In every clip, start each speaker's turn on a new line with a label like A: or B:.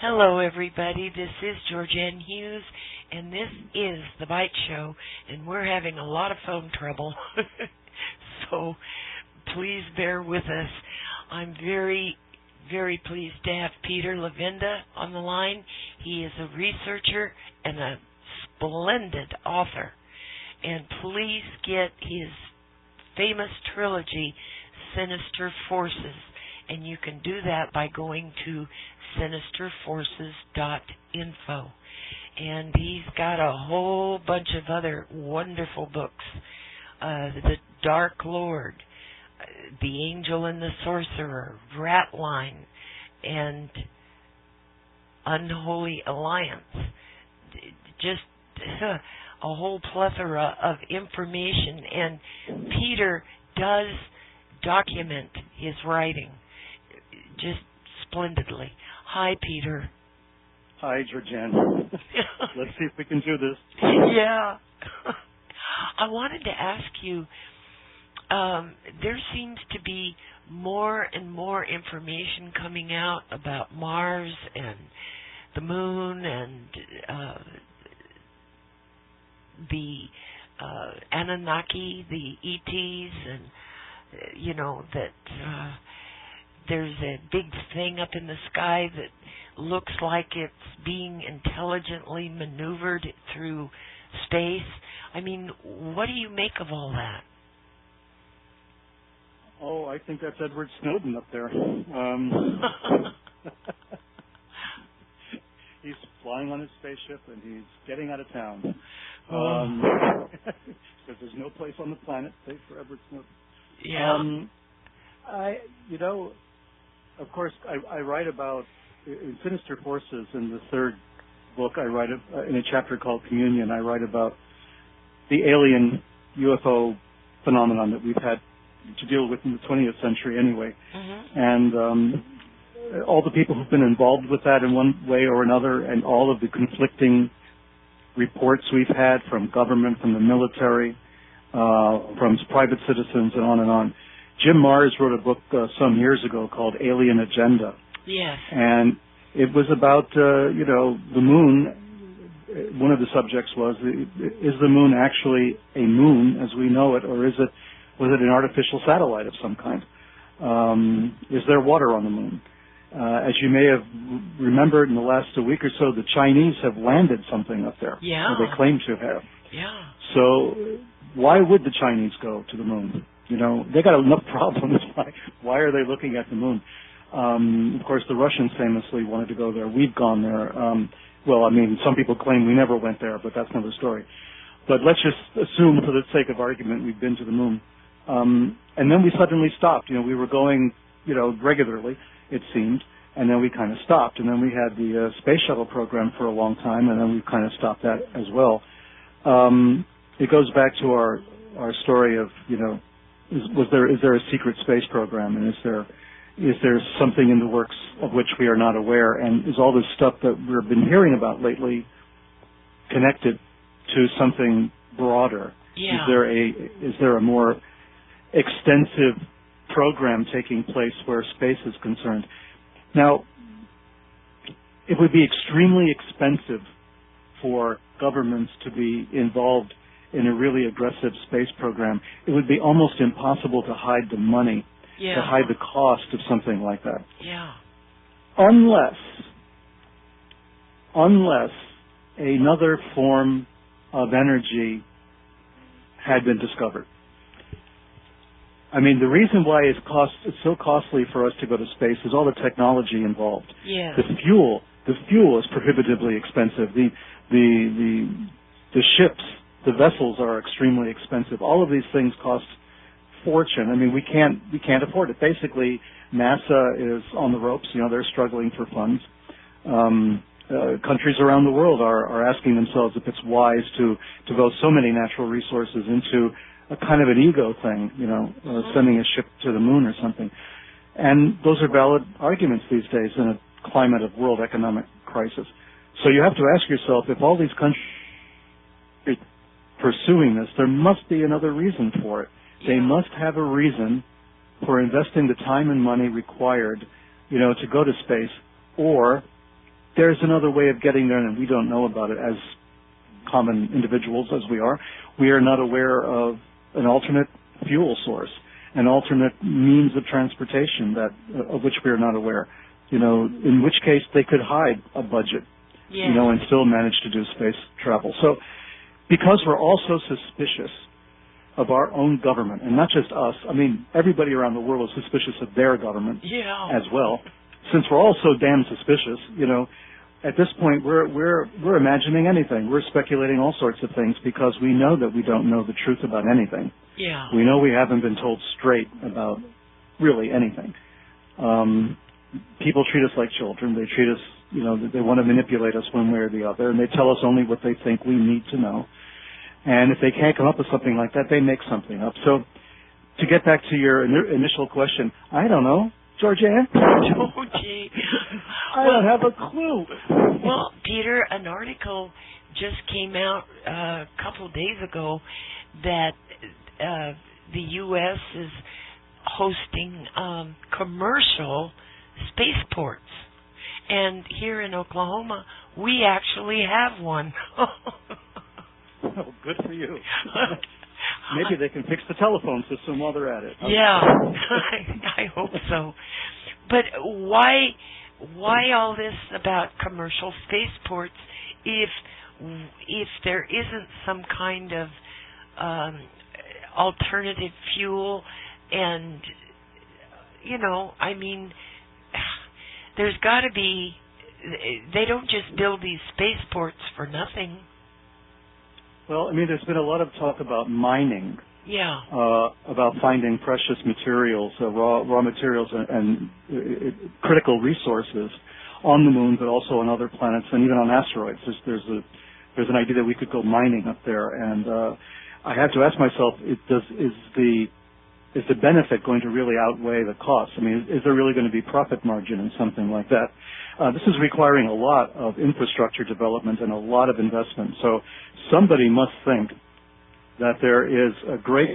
A: Hello, everybody. This is GeorgeAnn Hughes, and this is the Byte Show, and we're having a lot of phone trouble, so please bear with us. I'm very, very pleased to have Peter Lavenda on the line. He is a researcher and a splendid author, and please get his famous trilogy, Sinister Forces, and you can do that by going to sinisterforces.info. And he's got a whole bunch of other wonderful books. The Dark Lord, The Angel and the Sorcerer, Ratline, and Unholy Alliance. Just a whole plethora of information. And Peter does document his writing just splendidly. Hi, Peter.
B: Hi, GeorgeAnn. Let's see if we can do this.
A: Yeah. I wanted to ask you, there seems to be more and more information coming out about Mars and the moon and the Anunnaki, the ETs, and, that there's a big thing up in the sky that looks like it's being intelligently maneuvered through space. I mean, what do you make of all that?
B: Oh, I think that's Edward Snowden up there. He's flying on his spaceship and he's getting out of town. Because there's no place on the planet safe for Edward Snowden.
A: Yeah.
B: Of course, I write about, in Sinister Forces, in the third book, I write in a chapter called Communion, I write about the alien UFO phenomenon that we've had to deal with in the 20th century anyway.
A: Mm-hmm.
B: And all the people who've been involved with that in one way or another, and all of the conflicting reports we've had from government, from the military, from private citizens, and on and on. Jim Marrs wrote a book some years ago called Alien Agenda.
A: Yes.
B: And it was about, the moon. One of the subjects was, is the moon actually a moon as we know it, or was it an artificial satellite of some kind? Is there water on the moon? As you may have remembered in the last week or so, the Chinese have landed something up there.
A: Yeah.
B: Or they claim to have.
A: Yeah.
B: So why would the Chinese go to the moon? They got enough problems. Why are they looking at the moon? Of course, the Russians famously wanted to go there. We've gone there. Some people claim we never went there, but that's another story. But let's just assume, for the sake of argument, we've been to the moon. And then we suddenly stopped. We were going, regularly, it seemed, and then we kind of stopped. And then we had the space shuttle program for a long time, and then we kind of stopped that as well. It goes back to our story of, is there a secret space program, and is there something in the works of which we are not aware, and is all this stuff that we've been hearing about lately connected to something broader?
A: Yeah.
B: Is there a more extensive program taking place where space is concerned? Now, it would be extremely expensive for governments to be involved in a really aggressive space program. It would be almost impossible to hide the money, to hide the cost of something like that.
A: Yeah.
B: Unless another form of energy had been discovered. I mean, the reason why it's so costly for us to go to space is all the technology involved.
A: Yeah.
B: The fuel is prohibitively expensive. The ships, the vessels are extremely expensive. All of these things cost fortune. I mean, we can't afford it. Basically, NASA is on the ropes. They're struggling for funds. Countries around the world are asking themselves if it's wise to devote so many natural resources into a kind of an ego thing, sending a ship to the moon or something. And those are valid arguments these days in a climate of world economic crisis. So you have to ask yourself, if all these countries are pursuing this, there must be another reason for it. Yeah. They must have a reason for investing the time and money required, to go to space, or there's another way of getting there, and we don't know about it as common individuals as we are. We are not aware of an alternate fuel source, an alternate means of transportation of which we are not aware. In which case they could hide a budget, and still manage to do space travel. So because we're all so suspicious of our own government, and not just us, I mean, everybody around the world is suspicious of their government as well. Since we're all so damn suspicious, at this point we're imagining anything. We're speculating all sorts of things because we know that we don't know the truth about anything.
A: Yeah.
B: We know we haven't been told straight about really anything. People treat us like children. They treat us, they want to manipulate us one way or the other, and they tell us only what they think we need to know. And if they can't come up with something like that, they make something up. So to get back to your initial question, I don't know. GeorgeAnn?
A: Oh, gee.
B: I don't have a clue.
A: Well, Peter, an article just came out a couple of days ago that the U.S. is hosting commercial spaceports. And here in Oklahoma, we actually have one.
B: Oh, good for you. Maybe they can fix the telephone system while they're at it.
A: Yeah, I hope so. But why all this about commercial spaceports if there isn't some kind of alternative fuel? And I mean, there's got to be. They don't just build these spaceports for nothing.
B: Well, I mean, there's been a lot of talk about mining.
A: Yeah.
B: About finding precious materials, raw materials, and critical resources on the moon, but also on other planets and even on asteroids. There's an idea that we could go mining up there, and I have to ask myself, is the benefit going to really outweigh the cost? I mean, is there really going to be profit margin in something like that? This is requiring a lot of infrastructure development and a lot of investment. So somebody must think that there is a great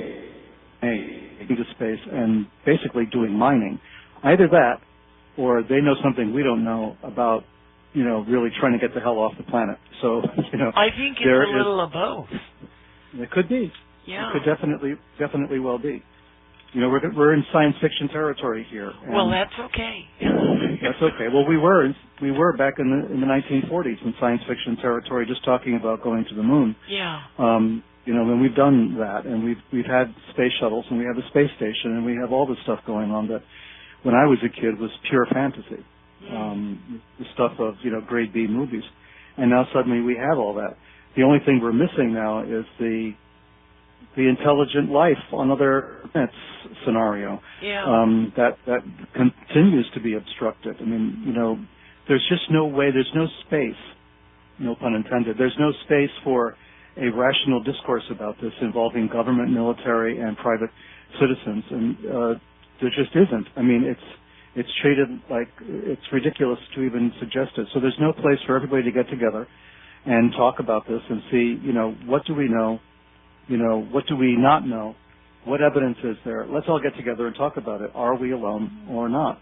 B: into space and basically doing mining. Either that, or they know something we don't know about, really trying to get the hell off the planet. So,
A: I think it's a little of both.
B: It could be.
A: Yeah.
B: It could definitely well be. We're in science fiction territory here.
A: Well, that's okay.
B: That's okay. Well, we were back in the 1940s in science fiction territory, just talking about going to the moon.
A: Yeah.
B: And we've done that, and we've had space shuttles, and we have a space station, and we have all this stuff going on that, when I was a kid, was pure fantasy. The stuff of grade B movies, and now suddenly we have all that. The only thing we're missing now is the intelligent life on other planets scenario.
A: Yeah.
B: That continues to be obstructed. I mean, there's just no way. There's no space. No pun intended. There's no space for a rational discourse about this involving government, military, and private citizens, and there just isn't. I mean, it's treated like it's ridiculous to even suggest it. So there's no place for everybody to get together and talk about this and see, what do we know? What do we not know? What evidence is there? Let's all get together and talk about it. Are we alone or not?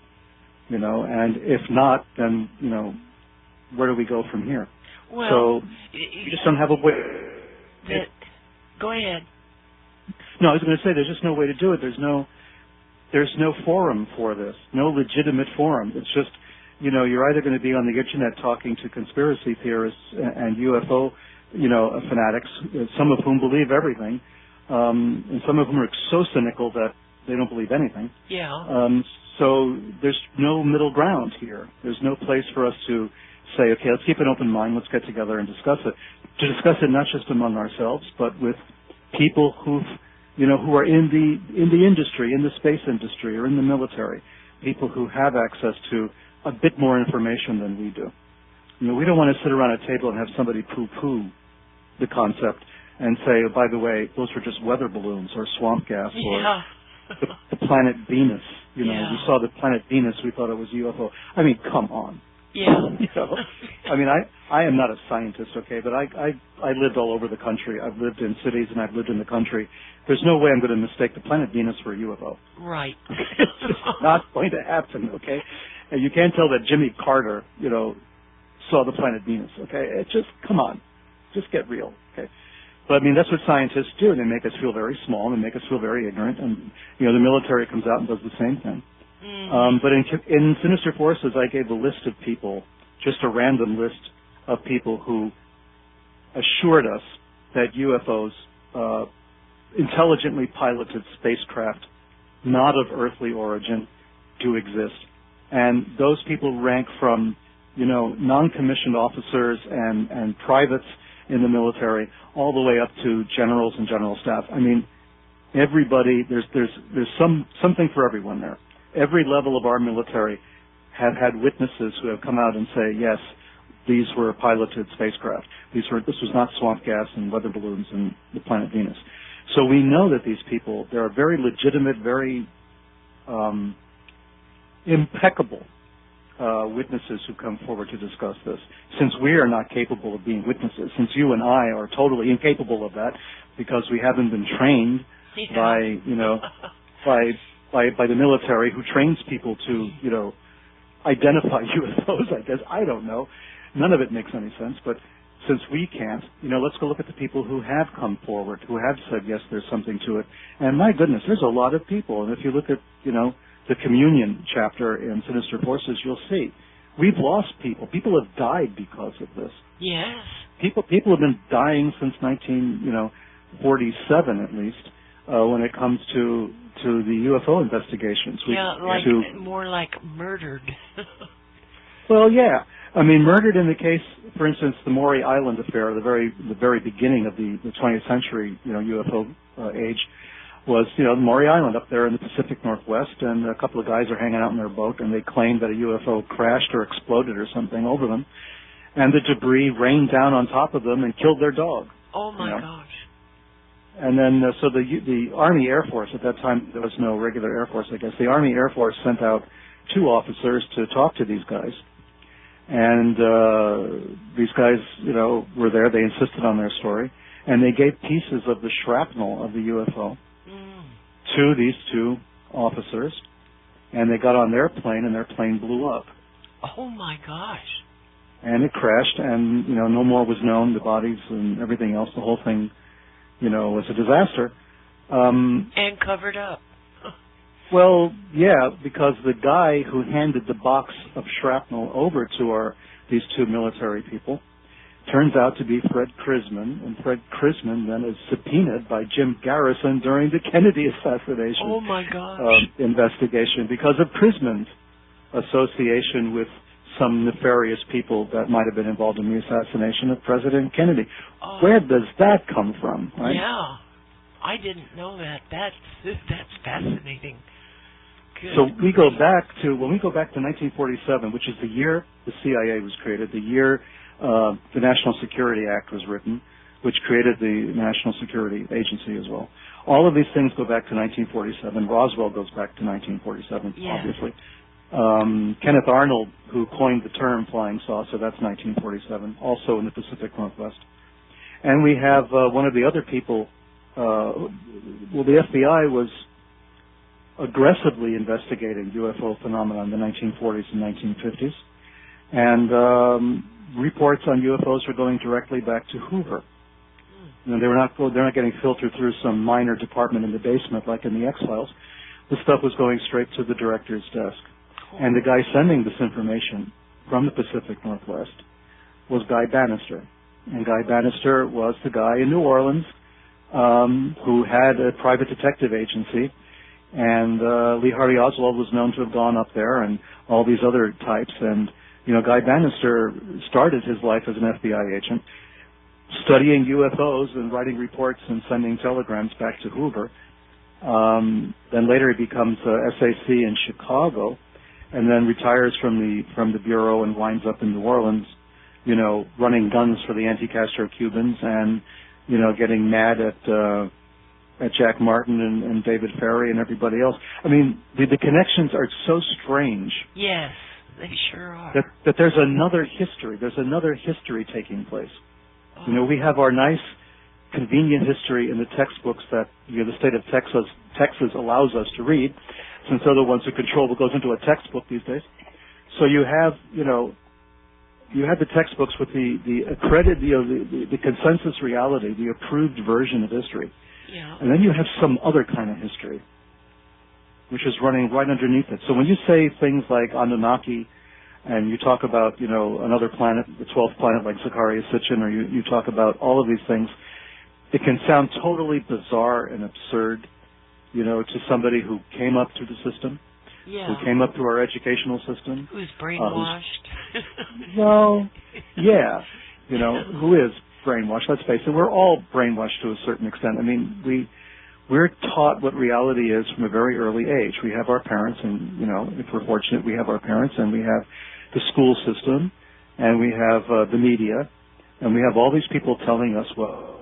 B: And if not, then, where do we go from here?
A: Well,
B: so you just don't have a way.
A: Go ahead.
B: No, I was going to say there's just no way to do it. There's no forum for this, no legitimate forum. It's just, you're either going to be on the internet talking to conspiracy theorists and UFO fanatics, some of whom believe everything, and some of them are so cynical that they don't believe anything.
A: Yeah.
B: So there's no middle ground here. There's no place for us to say, okay, let's keep an open mind, let's get together and discuss it. To discuss it not just among ourselves, but with people who are in the industry, in the space industry, or in the military, people who have access to a bit more information than we do. We don't want to sit around a table and have somebody poo-poo the concept and say, oh, by the way, those were just weather balloons or swamp gas or the planet Venus. We saw the planet Venus, we thought it was UFO. I mean, come on.
A: Yeah.
B: I mean, I am not a scientist, okay, but I lived all over the country. I've lived in cities and I've lived in the country. There's no way I'm going to mistake the planet Venus for a UFO.
A: Right.
B: It's just not going to happen, okay? And you can't tell that Jimmy Carter, saw the planet Venus. Okay, it just come on, just get real. Okay, but I mean that's what scientists do. They make us feel very small and they make us feel very ignorant. And you know the military comes out and does the same thing. But in Sinister Forces, I gave a list of people, just a random list of people who assured us that UFOs, intelligently piloted spacecraft, not of earthly origin, do exist. And those people rank from, you know, non-commissioned officers and privates in the military all the way up to generals and general staff. I mean, everybody, there's something for everyone there. Every level of our military have had witnesses who have come out and say, yes, these were piloted spacecraft. This was not swamp gas and weather balloons and the planet Venus. So we know that these people, there are very legitimate, very impeccable witnesses who come forward to discuss this. Since we are not capable of being witnesses, since you and I are totally incapable of that because we haven't been trained by, you know, by the military who trains people to, you know, identify UFOs, I guess. I don't know. None of it makes any sense. But since we can't, you know, let's go look at the people who have come forward, who have said, yes, there's something to it. And my goodness, there's a lot of people. And if you look at, you know, the communion chapter in Sinister Forces, you'll see. We've lost people. People have died because of this.
A: Yes.
B: People have been dying since 1947 at least, when it comes to the UFO investigations.
A: More like murdered.
B: Well, yeah. I mean, murdered in the case, for instance, the Maury Island affair, the very beginning of the 20th century, you know, UFO age, was, you know, Maury Island up there in the Pacific Northwest, and a couple of guys are hanging out in their boat, and they claimed that a UFO crashed or exploded or something over them, and the debris rained down on top of them and killed their dog.
A: Oh my gosh.
B: And then, so the Army Air Force, at that time there was no regular Air Force, I guess, the Army Air Force sent out 2 officers to talk to these guys. And these guys, you know, were there. They insisted on their story. And they gave pieces of the shrapnel of the UFO to these 2 officers. And they got on their plane, and their plane blew up.
A: Oh, my gosh.
B: And it crashed, and, you know, no more was known, the bodies and everything else. The whole thing, you know, was a disaster.
A: And covered up.
B: Well, yeah, because the guy who handed the box of shrapnel over to these 2 military people turns out to be Fred Crisman, and Fred Crisman then is subpoenaed by Jim Garrison during the Kennedy assassination investigation because of Crisman's association with some nefarious people that might have been involved in the assassination of President Kennedy. Where does that come from, right?
A: Yeah, I didn't know that. That's fascinating. Good.
B: So when we go back to 1947, which is the year the CIA was created, the year the National Security Act was written, which created the National Security Agency as well. All of these things go back to 1947. Roswell goes back to 1947, obviously. Kenneth Arnold, who coined the term flying saucer, that's 1947, also in the Pacific Northwest. And we have one of the other people, the FBI was aggressively investigating UFO phenomena in the 1940s and 1950s. And reports on UFOs were going directly back to Hoover. You know, they're not getting filtered through some minor department in the basement like in the X-Files. The stuff was going straight to the director's desk. And the guy sending this information from the Pacific Northwest was Guy Bannister. And Guy Bannister was the guy in New Orleans who had a private detective agency. And Lee Harvey Oswald was known to have gone up there, and all these other types. And, you know, Guy Bannister started his life as an FBI agent, studying UFOs and writing reports and sending telegrams back to Hoover. Then later he becomes SAC in Chicago, and then retires from the bureau and winds up in New Orleans, you know, running guns for the anti-Castro Cubans and, you know, getting mad at Jack Martin and David Ferry and everybody else. I mean, the connections are so strange.
A: Yes, they sure are.
B: That there's another history. There's another history taking place. Oh. You know, we have our nice, convenient history in the textbooks that, you know, the state of Texas allows us to read, since they're the ones who control what goes into a textbook these days. So you have, you know, you had the textbooks with the accredited, the consensus reality, the approved version of history.
A: Yeah.
B: And then you have some other kind of history, which is running right underneath it. So when you say things like Anunnaki, and you talk about, another planet, the 12th planet like Zacharias Sitchin, or you talk about all of these things, it can sound totally bizarre and absurd, to somebody who came up through the system, who came up through our educational system.
A: Who's brainwashed.
B: Well, yeah, who is brainwashed. Let's face it, we're all brainwashed to a certain extent. I mean, we're taught what reality is from a very early age. We have our parents, and, if we're fortunate, we have our parents, and we have the school system, and we have the media, and we have all these people telling us what.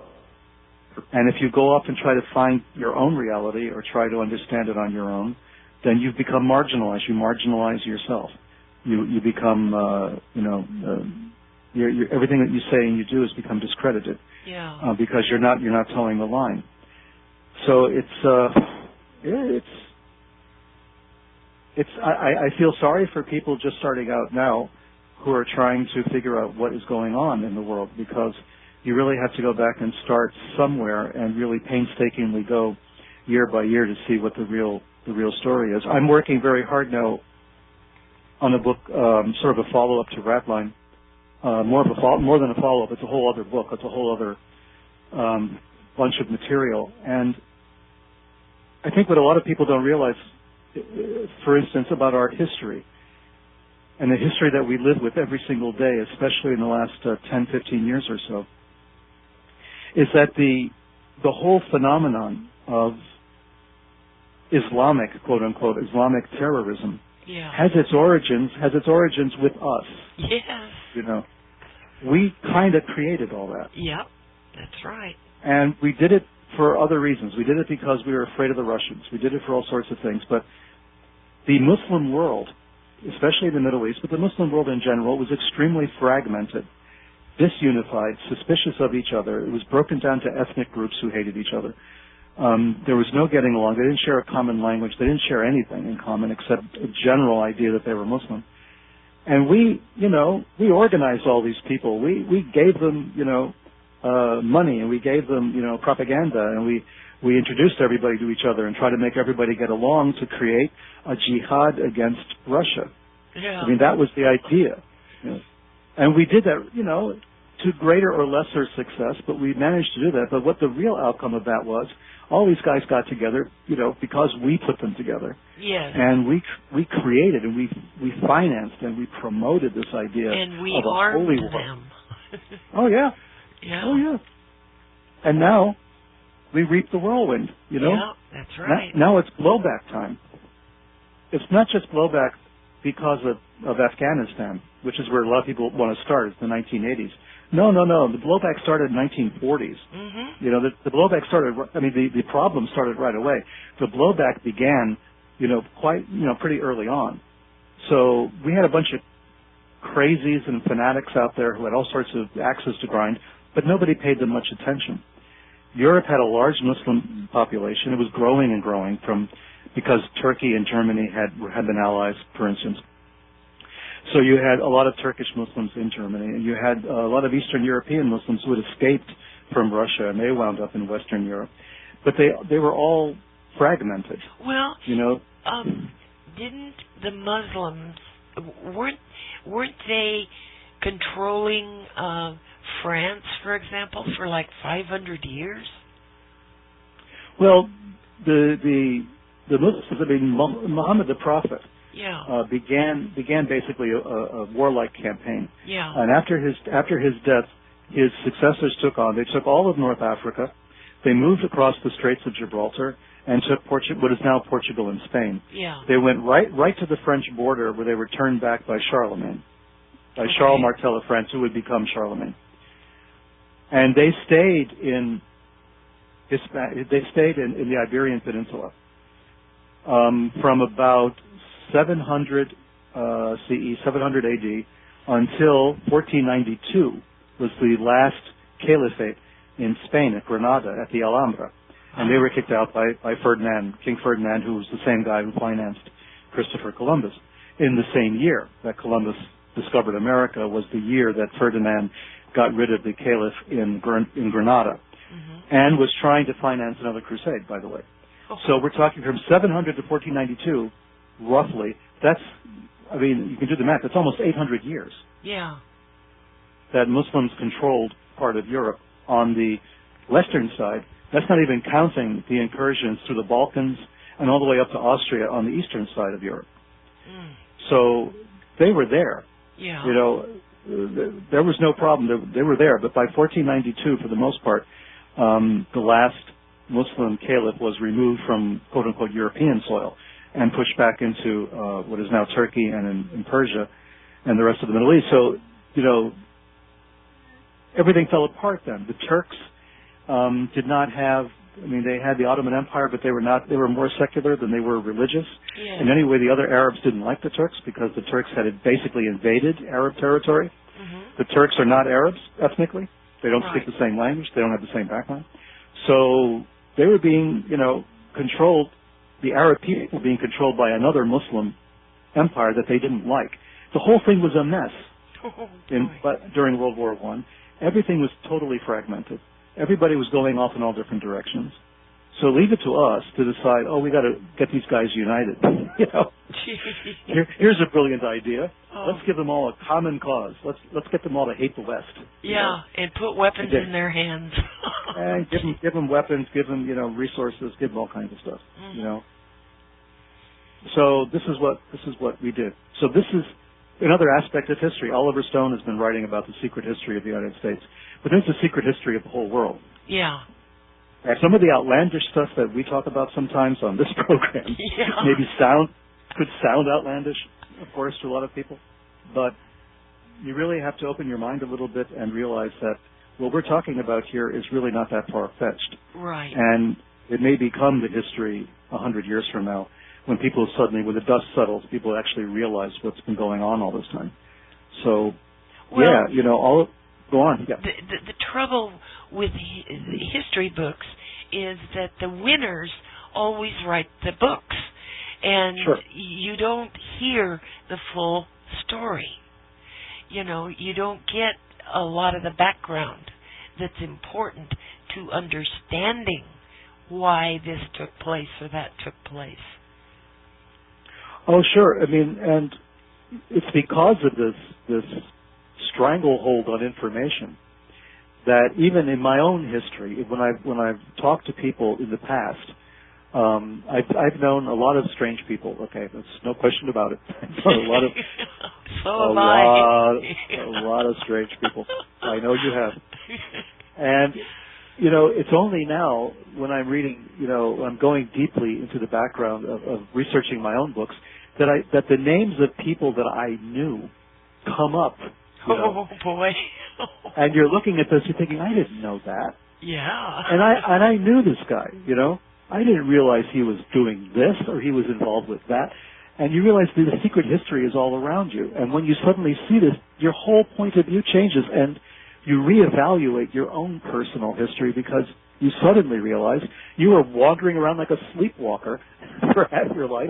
B: And if you go off and try to find your own reality or try to understand it on your own, then you've become marginalized. You marginalize yourself. You become, everything that you say and you do has become discredited.
A: Yeah.
B: Because you're not towing the line. So I feel sorry for people just starting out now who are trying to figure out what is going on in the world, because you really have to go back and start somewhere and really painstakingly go year by year to see what the real story is. I'm working very hard now on a book, sort of a follow-up to Ratline, more than a follow-up. It's a whole other book. It's a whole other bunch of material. And I think what a lot of people don't realize, for instance, about art history, and the history that we live with every single day, especially in the last 10, 15 years or so, is that the whole phenomenon of Islamic, quote unquote, Islamic terrorism has its origins with us.
A: Yes.
B: We kind of created all that.
A: Yep, that's right.
B: And we did it for other reasons. We did it because we were afraid of the Russians. We did it for all sorts of things. But the Muslim world, especially the Middle East, but the Muslim world in general, was extremely fragmented, disunified, suspicious of each other. It was broken down to ethnic groups who hated each other. There was no getting along. They didn't share a common language. They didn't share anything in common except a general idea that they were Muslim. And we organized all these people. We gave them, money, and we gave them, propaganda, and we introduced everybody to each other and tried to make everybody get along to create a jihad against Russia.
A: Yeah.
B: I mean, that was the idea. And we did that, to greater or lesser success, but we managed to do that. But what the real outcome of that was, all these guys got together, because we put them together.
A: Yes.
B: And we created and we financed and we promoted this idea
A: and we
B: of a
A: armed
B: holy war.
A: them.
B: Oh yeah.
A: Yeah.
B: Oh yeah. And now we reap the whirlwind.
A: Yeah, that's right.
B: Now it's blowback time. It's not just blowback because of Afghanistan, which is where a lot of people want to start. It's the 1980s. No. The blowback started in the 1940s.
A: Mm-hmm.
B: The blowback started. I mean, the problem started right away. The blowback began, pretty early on. So we had a bunch of crazies and fanatics out there who had all sorts of axes to grind, but nobody paid them much attention. Europe had a large Muslim population. It was growing and growing because Turkey and Germany had been allies, for instance. So you had a lot of Turkish Muslims in Germany, and you had a lot of Eastern European Muslims who had escaped from Russia, and they wound up in Western Europe. But they were all fragmented.
A: Well, didn't the Muslims weren't they controlling France, for example, for like 500 years?
B: Well, the Muslims, Muhammad the Prophet, began basically a warlike campaign.
A: Yeah.
B: And after his death, his successors took on. They took all of North Africa. They moved across the Straits of Gibraltar and took what is now Portugal and Spain.
A: Yeah.
B: They went right to the French border, where they were turned back by Charlemagne, Charles Martel of France, who would become Charlemagne. And they stayed in the Iberian Peninsula from about 700 CE, 700 AD, until 1492 was the last caliphate in Spain at Granada at the Alhambra. And they were kicked out by King Ferdinand, who was the same guy who financed Christopher Columbus in the same year that Columbus discovered America was the year that Ferdinand got rid of the caliph in Granada, and was trying to finance another crusade, by the way. So we're talking from 700 to 1492, roughly. That's, I mean, you can do the math. That's almost 800 years.
A: Yeah.
B: That Muslims controlled part of Europe on the western side. That's not even counting the incursions through the Balkans and all the way up to Austria on the eastern side of Europe. So they were there.
A: Yeah.
B: You know, there was no problem. They were there. But by 1492, for the most part, the last Muslim caliph was removed from quote-unquote European soil and pushed back into what is now Turkey and in Persia and the rest of the Middle East. So, you know, everything fell apart then. The Turks did not have, I mean, they had the Ottoman Empire, but they were more secular than they were religious.
A: Yeah.
B: And anyway, the other Arabs didn't like the Turks because the Turks had basically invaded Arab territory. The Turks are not Arabs ethnically. They don't speak the same language. They don't have the same background. So they were being, you know, controlled, the Arab people were being controlled by another Muslim empire that they didn't like. The whole thing was a mess during World War I. Everything was totally fragmented. Everybody was going off in all different directions. So leave it to us to decide, oh, we got to get these guys united. You know, here's a brilliant idea. Let's give them all a common cause. Let's get them all to hate the West.
A: Yeah, and put weapons in their hands.
B: And give them weapons, give them, you know, resources, give them all kinds of stuff. You know. So this is what we did. So this is another aspect of history. Oliver Stone has been writing about the secret history of the United States, but there's the secret history of the whole world.
A: Yeah.
B: And some of the outlandish stuff that we talk about sometimes on this program could sound outlandish, of course, to a lot of people, but you really have to open your mind a little bit and realize that what we're talking about here is really not that far-fetched.
A: Right.
B: And it may become the history 100 years from now when people suddenly, when the dust settles, people actually realize what's been going on all this time. So, you know, go on. Yeah.
A: The trouble with history books is that the winners always write the books, and you don't hear the full story. You know, you don't get a lot of the background that's important to understanding why this took place or that took place.
B: Oh, sure. I mean, and it's because of this stranglehold on information that even in my own history, when I've talked to people in the past, I've known a lot of strange people. Okay, there's no question about it. a lot of strange people. I know you have. And you know, it's only now when I'm reading, you know, I'm going deeply into the background of researching my own books that the names of people that I knew come up.
A: Oh boy!
B: And you're looking at this, you're thinking, I didn't know that.
A: Yeah.
B: And I knew this guy. You know, I didn't realize he was doing this or he was involved with that. And you realize the secret history is all around you. And when you suddenly see this, your whole point of view changes, and you reevaluate your own personal history because you suddenly realize you were wandering around like a sleepwalker for half your life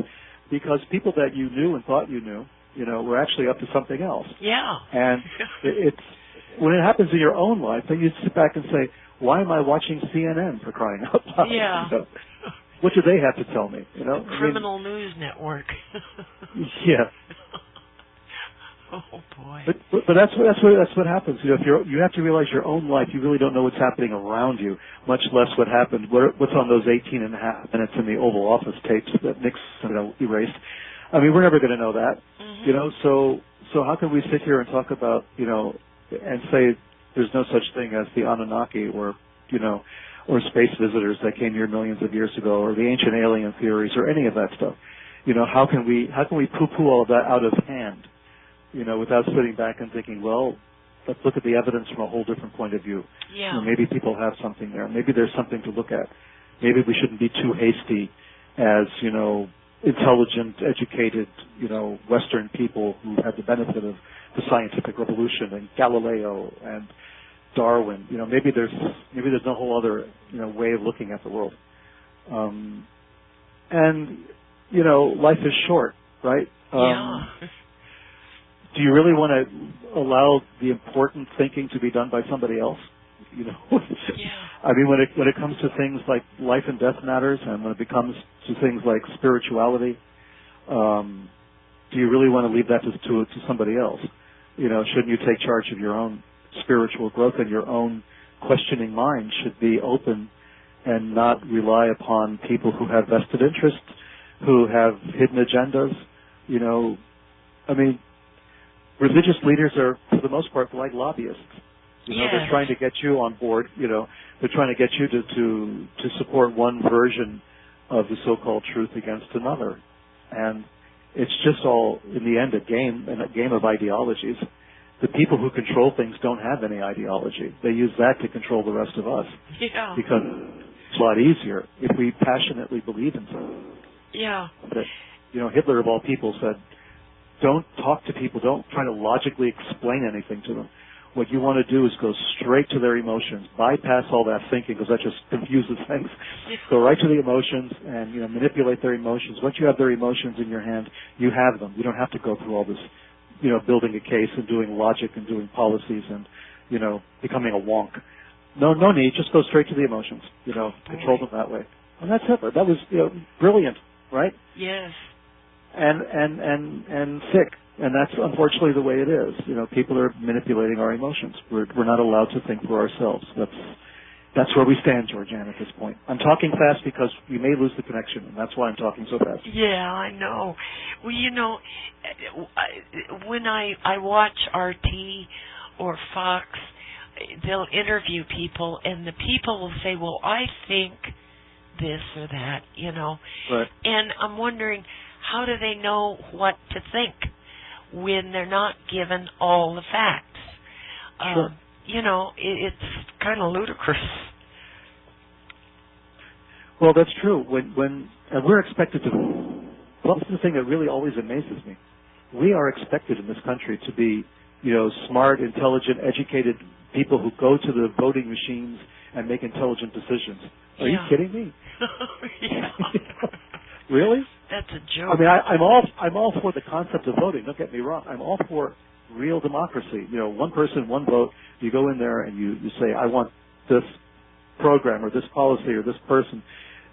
B: because people that you knew and thought you knew, you know, were actually up to something else.
A: Yeah.
B: And it's when it happens in your own life, then you sit back and say, why am I watching CNN, for crying out loud?
A: Yeah.
B: You know, what do they have to tell me? You know,
A: Criminal News Network.
B: Yeah.
A: Oh boy.
B: But that's what happens. You know, you have to realize your own life. You really don't know what's happening around you, much less what happened. What's on those 18 and a half minutes in the Oval Office tapes that Nixon erased. I mean, we're never going to know that. You know, so how can we sit here and talk about, you know, and say there's no such thing as the Anunnaki or, you know, or space visitors that came here millions of years ago, or the ancient alien theories, or any of that stuff? You know, how can we poo-poo all of that out of hand? You know, without sitting back and thinking, well, let's look at the evidence from a whole different point of view.
A: Yeah.
B: You know, maybe people have something there. Maybe there's something to look at. Maybe we shouldn't be too hasty as, you know, intelligent, educated, you know, Western people who had the benefit of the scientific revolution and Galileo and Darwin. You know, maybe there's no whole other, you know, way of looking at the world. And, you know, life is short, right?
A: Yeah.
B: Do you really want to allow the important thinking to be done by somebody else? You know, I mean, when it comes to things like life and death matters, and when it comes to things like spirituality, do you really want to leave that to somebody else? You know, shouldn't you take charge of your own spiritual growth, and your own questioning mind should be open and not rely upon people who have vested interests, who have hidden agendas? You know, I mean, religious leaders are, for the most part, like lobbyists. You know, they're trying to get you on board. You know, they're trying to get you to support one version of the so-called truth against another, and it's just all, in the end, a game of ideologies. The people who control things don't have any ideology. They use that to control the rest of us.
A: Yeah.
B: Because it's a lot easier if we passionately believe in something.
A: Yeah.
B: But, you know, Hitler, of all people, said, don't talk to people. Don't try to logically explain anything to them. What you want to do is go straight to their emotions. Bypass all that thinking, because that just confuses things. Go right to the emotions and, you know, manipulate their emotions. Once you have their emotions in your hand, you have them. You don't have to go through all this, you know, building a case and doing logic and doing policies and, you know, becoming a wonk. No need. Just go straight to the emotions. You know, control them that way. And that's Hitler. That was, you know, brilliant, right?
A: Yes.
B: And sick. And that's unfortunately the way it is. You know, people are manipulating our emotions. We're not allowed to think for ourselves. That's where we stand, GeorgeAnn, at this point. I'm talking fast because we may lose the connection, and that's why I'm talking so fast.
A: Yeah, I know. Well, you know, when I watch RT or Fox, they'll interview people, and the people will say, well, I think this or that, you know.
B: Right.
A: And I'm wondering, how do they know what to think when they're not given all the facts?
B: Sure.
A: You know, it's kind of ludicrous.
B: Well, that's true. When we're expected to, well, this is the thing that really always amazes me. We are expected in this country to be, you know, smart, intelligent, educated people who go to the voting machines and make intelligent decisions. Are you kidding me?
A: Yeah.
B: Really?
A: That's a joke.
B: I mean, I'm all for the concept of voting. Don't get me wrong. I'm all for real democracy. You know, one person, one vote. You go in there and you say, I want this program or this policy or this person.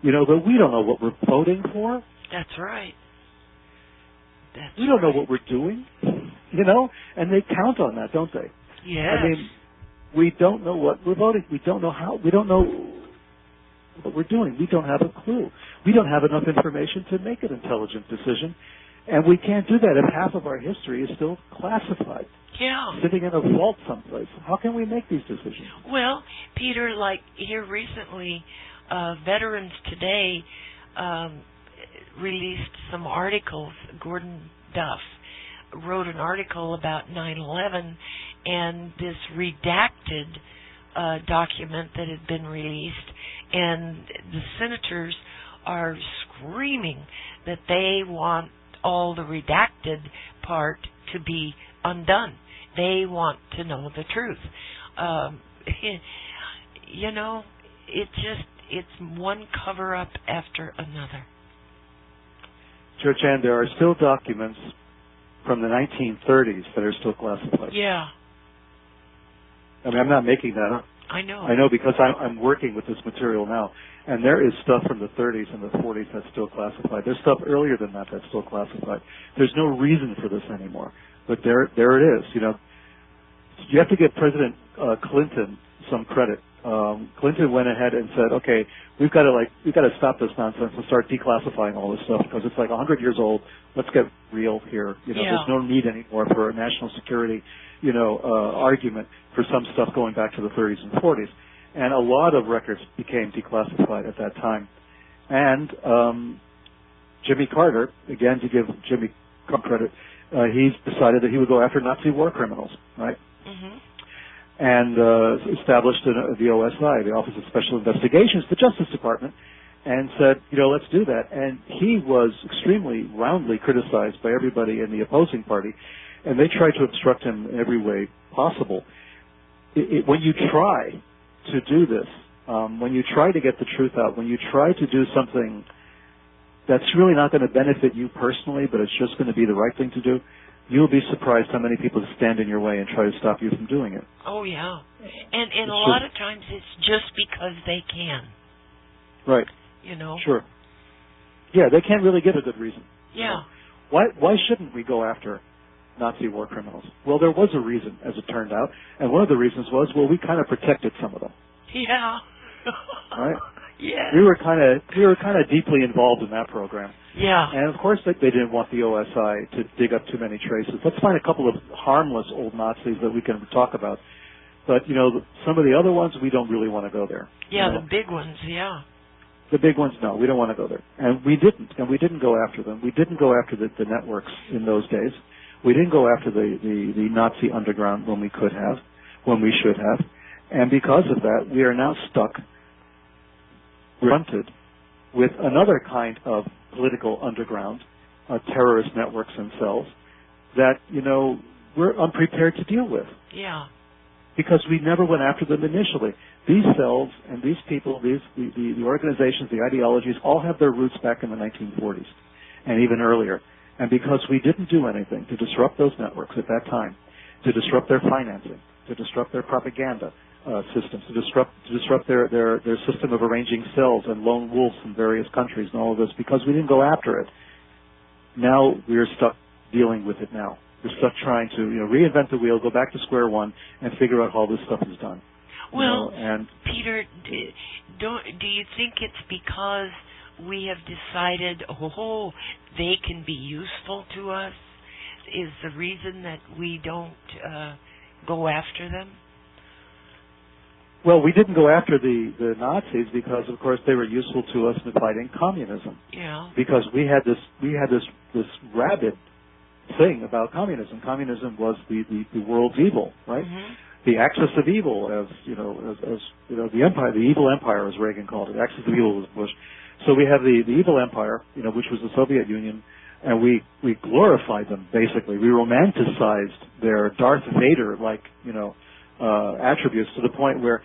B: You know, but we don't know what we're voting for.
A: That's right.
B: We don't know what we're doing. You know, and they count on that, don't they?
A: Yes.
B: I mean, we don't know what we're voting. We don't know how. We don't know what we're doing. We don't have a clue. We don't have enough information to make an intelligent decision. And we can't do that if half of our history is still classified.
A: Yeah.
B: Sitting in a vault someplace. How can we make these decisions?
A: Well, Peter, like here recently, Veterans Today released some articles. Gordon Duff wrote an article about 9/11 and this redacted document that had been released, and the senators are screaming that they want all the redacted part to be undone. They want to know the truth. You know, it's one cover-up after another.
B: GeorgeAnn, there are still documents from the 1930s that are still classified.
A: Yeah.
B: I mean, I'm not making that up.
A: I know.
B: I know because I'm working with this material now. And there is stuff from the 30s and the 40s that's still classified. There's stuff earlier than that that's still classified. There's no reason for this anymore. But there it is. You know, you have to give President Clinton some credit. Clinton went ahead and said, "Okay, we've got to stop this nonsense and start declassifying all this stuff because it's like 100 years old. Let's get real here. You know, there's no need anymore for a national security, you know, argument for some stuff going back to the 30s and 40s." And a lot of records became declassified at that time. And Jimmy Carter, again, to give Jimmy credit, he decided that he would go after Nazi war criminals, right?
A: Mm-hmm.
B: And established the OSI, the Office of Special Investigations, the Justice Department, and said, you know, let's do that. And he was extremely roundly criticized by everybody in the opposing party, and they tried to obstruct him in every way possible. When you try to do this, when you try to get the truth out, when you try to do something that's really not going to benefit you personally, but it's just going to be the right thing to do, you'll be surprised how many people stand in your way and try to stop you from doing it.
A: Oh, yeah. And a lot of times it's just because they can.
B: Right.
A: You know?
B: Sure. Yeah, they can't really give a good reason.
A: Yeah.
B: You know? Why shouldn't we go after Nazi war criminals? Well, there was a reason, as it turned out, and one of the reasons was, well, we kind of protected some of them.
A: Yeah.
B: Right?
A: Yeah.
B: We were kind of deeply involved in that program.
A: Yeah.
B: And of course they didn't want the OSI to dig up too many traces. Let's find a couple of harmless old Nazis that we can talk about. But, you know, some of the other ones, we don't really want to go there.
A: Yeah,
B: you know?
A: the big ones, yeah.
B: The big ones, no, we don't want to go there. And we didn't go after them. We didn't go after the networks in those days. We didn't go after the Nazi underground when we could have, when we should have. And because of that, we are now stuck, confronted with another kind of political underground, terrorist networks themselves, that, you know, we're unprepared to deal with.
A: Yeah.
B: Because we never went after them initially. These cells and these people, the organizations, the ideologies, all have their roots back in the 1940s and even earlier. And because we didn't do anything to disrupt those networks at that time, to disrupt their financing, to disrupt their propaganda systems, to disrupt their system of arranging cells and lone wolves in various countries and all of this, because we didn't go after it, now we're stuck dealing with it now. We're stuck trying to, you know, reinvent the wheel, go back to square one, and figure out how this stuff is done.
A: Well,
B: you know, and
A: Peter, do you think it's because we have decided, oh, they can be useful to us, is the reason that we don't go after them?
B: Well, we didn't go after the Nazis because, of course, they were useful to us in fighting communism.
A: Yeah.
B: Because we had this rabid thing about communism. Communism was the world's evil, right?
A: Mm-hmm.
B: The axis of evil, as you know, the empire, the evil empire, as Reagan called it. Axis of evil was Bush. So we have the evil empire, you know, which was the Soviet Union, and we glorified them basically. We romanticized their Darth Vader-like, you know, attributes to the point where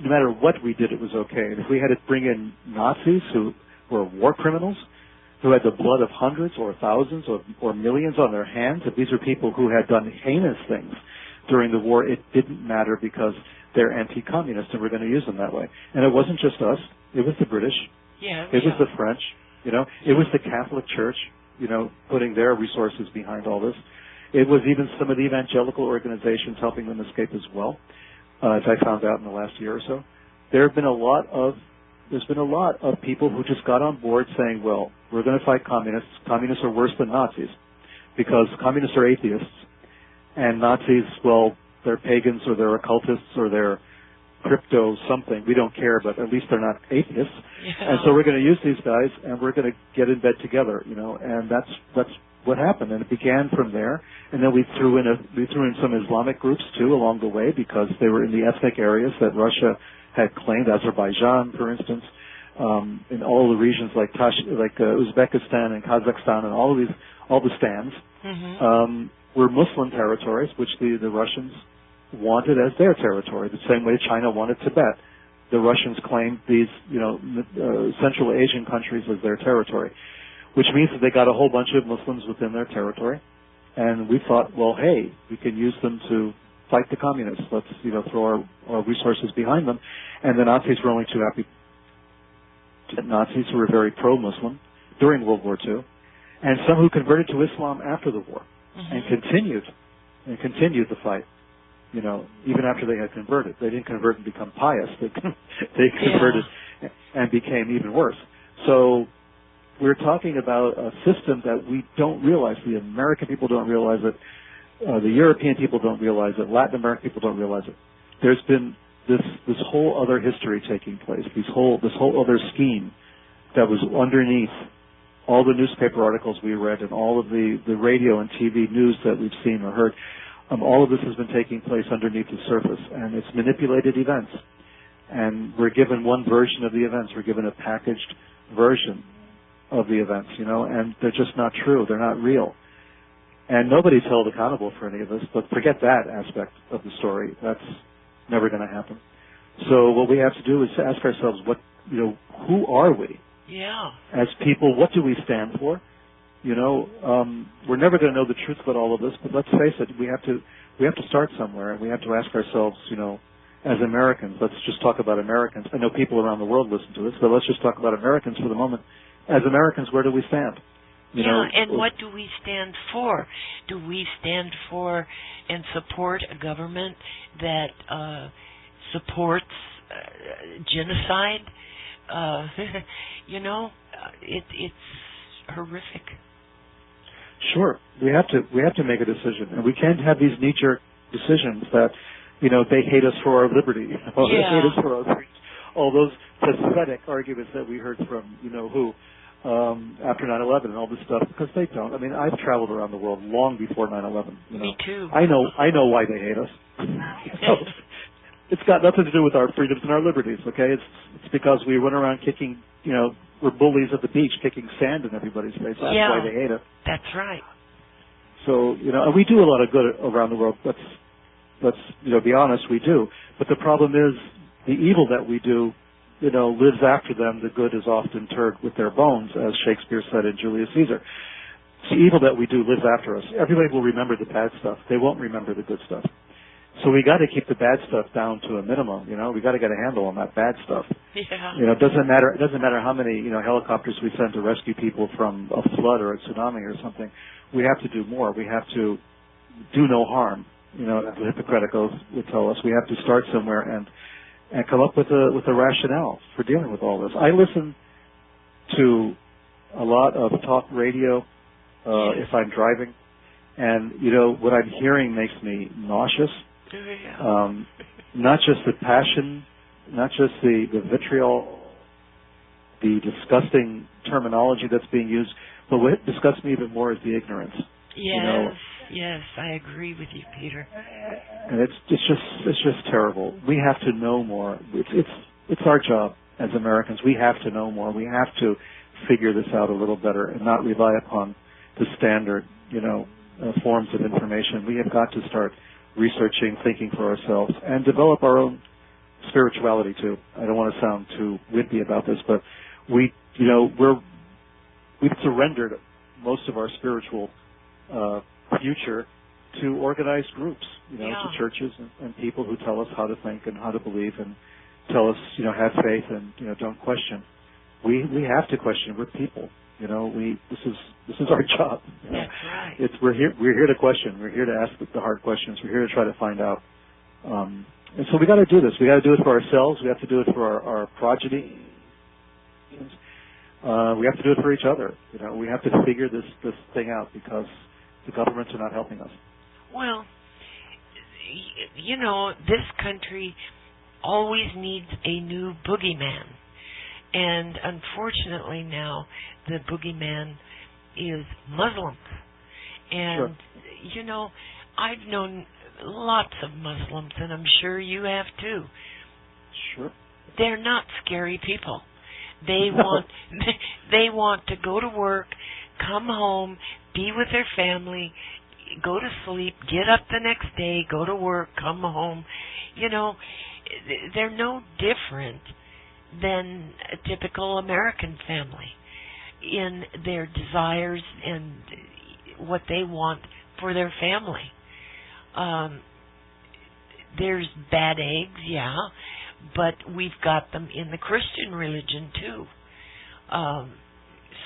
B: no matter what we did, it was okay. And if we had to bring in Nazis who were war criminals, who had the blood of hundreds or thousands or millions on their hands, if these are people who had done heinous things during the war, it didn't matter because they're anti-communist and we're going to use them that way. And it wasn't just us. It was the British.
A: Yeah,
B: it was the French. You know, it was the Catholic Church, you know, putting their resources behind all this. It was even some of the evangelical organizations helping them escape as well, as I found out in the last year or so. There's been a lot of people who just got on board saying, well, we're going to fight communists. Communists are worse than Nazis because communists are atheists and Nazis, well, they're pagans or they're occultists or they're crypto something. We don't care, but at least they're not atheists.
A: Yeah.
B: And so we're going to use these guys and we're going to get in bed together, you know, and that's what happened. And it began from there. And then we threw in some Islamic groups too along the way because they were in the ethnic areas that Russia had claimed, Azerbaijan, for instance, in all the regions like Uzbekistan and Kazakhstan and all the stands, were Muslim territories, which the Russians wanted as their territory, the same way China wanted Tibet. The Russians claimed these, you know, Central Asian countries as their territory, which means that they got a whole bunch of Muslims within their territory. And we thought, well, hey, we can use them to fight the communists. Let's, you know, throw our resources behind them. And the Nazis were only too happy. Nazis who were very pro-Muslim during World War II, and some who converted to Islam after the war and continued the fight. You know, even after they had converted, they didn't convert and become pious. They converted and became even worse. So we're talking about a system that we don't realize. The American people don't realize it. The European people don't realize it. Latin American people don't realize it. There's been this whole other history taking place. This whole other scheme that was underneath all the newspaper articles we read and all of the radio and TV news that we've seen or heard. All of this has been taking place underneath the surface, and it's manipulated events. And we're given one version of the events. We're given a packaged version of the events, you know, and they're just not true. They're not real. And nobody's held accountable for any of this, but forget that aspect of the story. That's never going to happen. So what we have to do is to ask ourselves, who are we?
A: Yeah.
B: As people, what do we stand for? We're never going to know the truth about all of this, but let's face it, we have to start somewhere, and we have to ask ourselves, as Americans, let's just talk about Americans. I know people around the world listen to this, but let's just talk about Americans for the moment. As Americans, where do we stand?
A: And what do we stand for? Do we stand for and support a government that supports genocide? It's horrific.
B: Sure, we have to make a decision, and we can't have these knee-jerk decisions that, they hate us for our liberty, they hate us for our freedom. All those pathetic arguments that we heard from, who, after 9/11 and all this stuff, because they don't. I mean, I've traveled around the world long before 9/11.
A: Me too.
B: I know why they hate us. It's got nothing to do with our freedoms and our liberties. Okay, it's because we run around kicking, we're bullies at the beach, kicking sand in everybody's face. That's why they hate us.
A: That's right.
B: So and we do a lot of good around the world. Let's be honest, we do. But the problem is the evil that we do, lives after them. The good is often interred with their bones, as Shakespeare said in Julius Caesar. The evil that we do lives after us. Everybody will remember the bad stuff. They won't remember the good stuff. So we got to keep the bad stuff down to a minimum. We got to get a handle on that bad stuff.
A: Yeah.
B: It doesn't matter how many helicopters we send to rescue people from a flood or a tsunami or something. We have to do more. We have to do no harm. As the Hippocratic Oath would tell us, we have to start somewhere and come up with a rationale for dealing with all this. I listen to a lot of talk radio if I'm driving, and what I'm hearing makes me nauseous. Not just the passion, not just the vitriol, the disgusting terminology that's being used, but what disgusts me even more is the ignorance.
A: Yes, I agree with you, Peter.
B: And it's just terrible. We have to know more. It's our job as Americans. We have to know more. We have to figure this out a little better and not rely upon the standard, forms of information. We have got to start researching, thinking for ourselves, and develop our own spirituality too. I don't want to sound too wimpy about this, but we've surrendered most of our spiritual future to organized groups, to churches and people who tell us how to think and how to believe and tell us, have faith and, don't question. We have to question. We're people. This is our job.
A: That's right.
B: We're here to question. We're here to ask the hard questions. We're here to try to find out. And so we got to do this. We got to do it for ourselves. We have to do it for our progeny. We have to do it for each other. We have to figure this thing out because the governments are not helping us.
A: Well, this country always needs a new boogeyman. And unfortunately now, the boogeyman is Muslims. And,
B: sure.
A: I've known lots of Muslims, and I'm sure you have too.
B: Sure.
A: They're not scary people. They want to go to work, come home, be with their family, go to sleep, get up the next day, go to work, come home. They're no different than a typical American family in their desires and what they want for their family. There's bad eggs, but we've got them in the Christian religion too.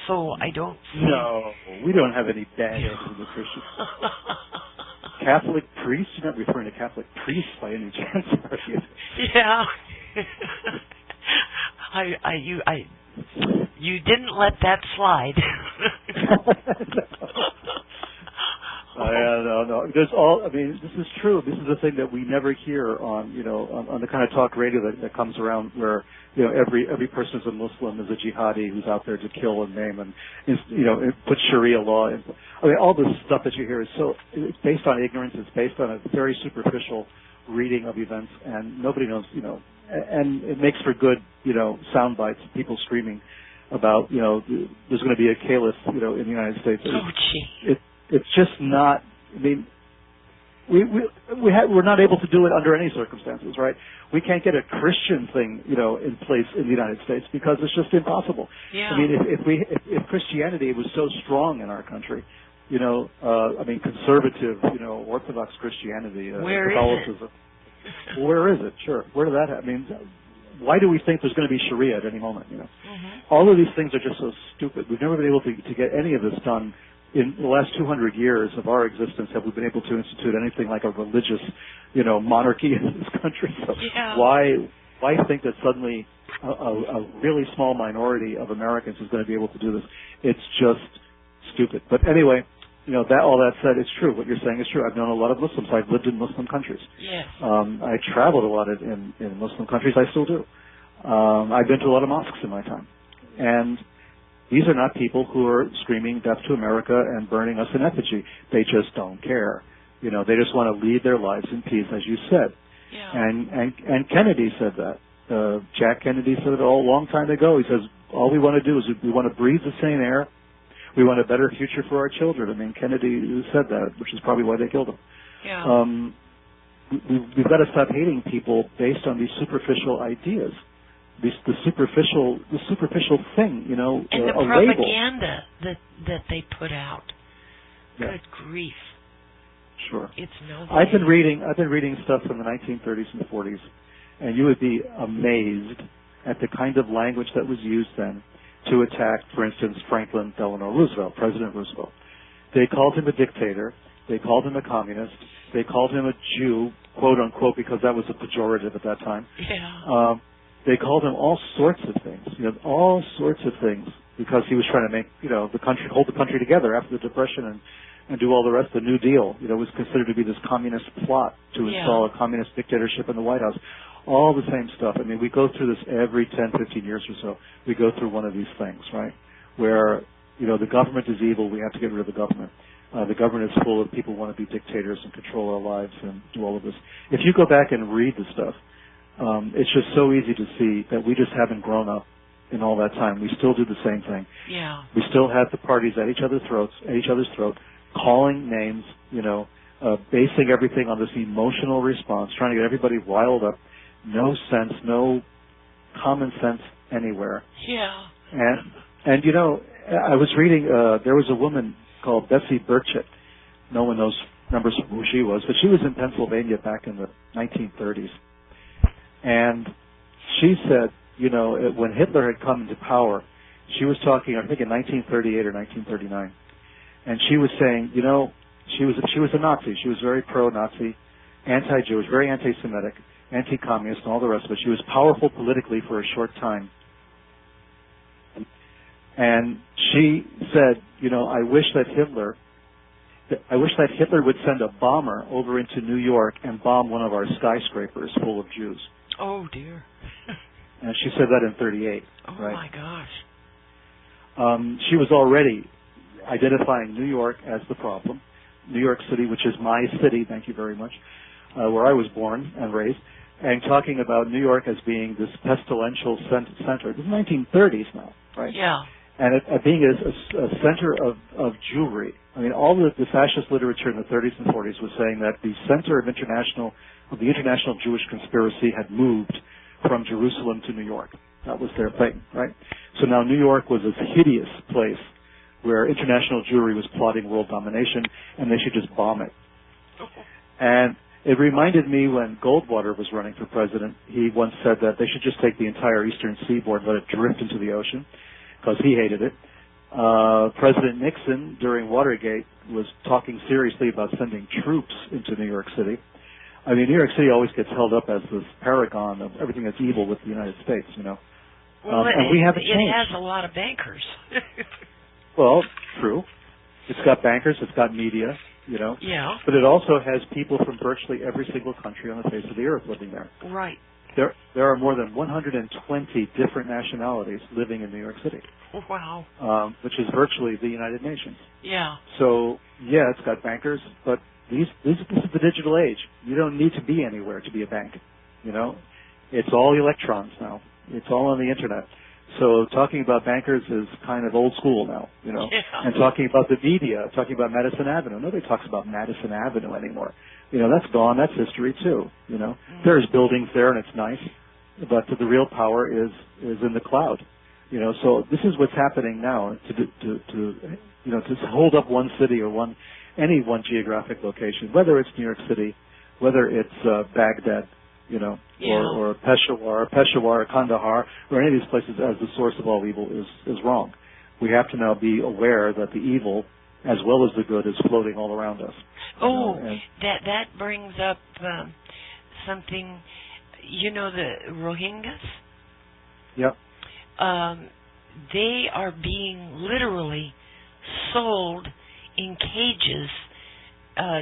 A: So I don't see...
B: No, we don't have any bad eggs in the Christian. Catholic priests? You're not referring to Catholic priests by any chance, are you?
A: Yeah. You didn't let that slide.
B: No. This is true. This is a thing that we never hear on the kind of talk radio that comes around where, every person is a Muslim, is a jihadi who's out there to kill and maim and, put Sharia law in. All this stuff that you hear it's based on ignorance. It's based on a very superficial reading of events, and nobody knows, and it makes for good, sound bites, people screaming about, there's going to be a caliph, in the United States.
A: Oh, gee.
B: It's just not, we're not able to do it under any circumstances, right? We can't get a Christian thing, in place in the United States because it's just impossible.
A: Yeah.
B: I mean, if Christianity was so strong in our country, conservative, Orthodox Christianity, Catholicism. Where is it? Sure. Where did that happen? I mean, why do we think there's going to be Sharia at any moment?
A: Mm-hmm.
B: All of these things are just so stupid. We've never been able to get any of this done. In the last 200 years of our existence, have we been able to institute anything like a religious, monarchy in this country? So
A: yeah.
B: why think that suddenly a really small minority of Americans is going to be able to do this? It's just stupid. But anyway, all that said, it's true. What you're saying is true. I've known a lot of Muslims. I've lived in Muslim countries.
A: Yes.
B: I traveled a lot in Muslim countries. I still do. I've been to a lot of mosques in my time, and these are not people who are screaming death to America and burning us in effigy. They just don't care. They just want to lead their lives in peace, as you said.
A: Yeah.
B: And Kennedy said that. Jack Kennedy said it a long time ago. He says, all we want to do is we want to breathe the same air. We want a better future for our children. I mean, Kennedy said that, which is probably why they killed him.
A: Yeah.
B: We've got to stop hating people based on these superficial ideas. The superficial thing,
A: and the
B: a
A: propaganda that they put out.
B: Yeah.
A: Good grief!
B: Sure.
A: It's no.
B: I've been reading stuff from the 1930s and 40s, and you would be amazed at the kind of language that was used then to attack, for instance, Franklin Delano Roosevelt, President Roosevelt. They called him a dictator. They called him a communist. They called him a Jew, quote unquote, because that was a pejorative at that time.
A: Yeah.
B: They called him all sorts of things, because he was trying to make, hold the country together after the Depression and do all the rest. The New Deal, was considered to be this communist plot to install a communist dictatorship in the White House. All the same stuff. I mean, we go through this every 10, 15 years or so. We go through one of these things, right, where, the government is evil. We have to get rid of the government. The government is full of people who want to be dictators and control our lives and do all of this. If you go back and read the stuff, it's just so easy to see that we just haven't grown up in all that time. We still do the same thing.
A: Yeah.
B: We still have the parties at each other's throat, calling names, basing everything on this emotional response, trying to get everybody riled up. No sense, no common sense anywhere.
A: Yeah.
B: And I was reading, there was a woman called Bessie Burchett. No one remembers who she was, but she was in Pennsylvania back in the 1930s. And she said, when Hitler had come into power, she was talking, I think in 1938 or 1939, and she was saying, she was a Nazi. She was very pro-Nazi, anti-Jewish, very anti-Semitic, anti-communist, and all the rest of it. She was powerful politically for a short time. And she said, I wish that Hitler would send a bomber over into New York and bomb one of our skyscrapers full of Jews.
A: Oh, dear.
B: And she said that in 38.
A: Oh,
B: right?
A: my gosh.
B: She was already identifying New York as the problem. New York City, which is my city, thank you very much, where I was born and raised, and talking about New York as being this pestilential center. This is 1930s now, right?
A: Yeah.
B: And it being a center of Jewry. I mean, all the fascist literature in the 30s and 40s was saying that the center of the international Jewish conspiracy had moved from Jerusalem to New York. That was their thing, right? So now New York was this hideous place where international Jewry was plotting world domination, and they should just bomb it. And it reminded me when Goldwater was running for president, he once said that they should just take the entire eastern seaboard and let it drift into the ocean, because he hated it. President Nixon, during Watergate, was talking seriously about sending troops into New York City. I mean, New York City always gets held up as this paragon of everything that's evil with the United States,
A: Well,
B: and we haven't changed.
A: It has a lot of bankers.
B: Well, true. It's got bankers, it's got media,
A: Yeah.
B: But it also has people from virtually every single country on the face of the earth living there.
A: Right.
B: There are more than 120 different nationalities living in New York City.
A: Wow.
B: Which is virtually the United Nations.
A: Yeah.
B: So, yeah, it's got bankers, but this is the digital age. You don't need to be anywhere to be a bank. It's all electrons now. It's all on the internet. So talking about bankers is kind of old school now, you know.
A: Yeah.
B: And talking about the media, talking about Madison Avenue. Nobody talks about Madison Avenue anymore. You know, that's gone. That's history too. You know, there's buildings there and it's nice, but the real power is in the cloud. You know, so this is what's happening now to hold up one city or any one geographic location, whether it's New York City, whether it's Baghdad, you know, or Peshawar, or Kandahar, or any of these places as the source of all evil is wrong. We have to now be aware that the evil, as well as the good, is floating all around us.
A: That brings up something. You know the Rohingyas?
B: Yep.
A: They are being literally sold in cages,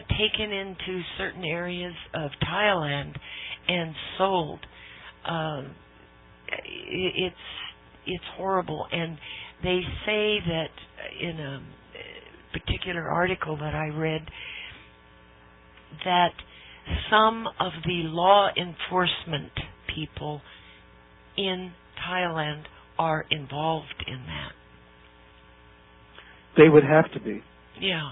A: taken into certain areas of Thailand and sold. It's horrible, and they say that in a particular article that I read that some of the law enforcement people in Thailand are involved in that.
B: They would have to be.
A: Yeah.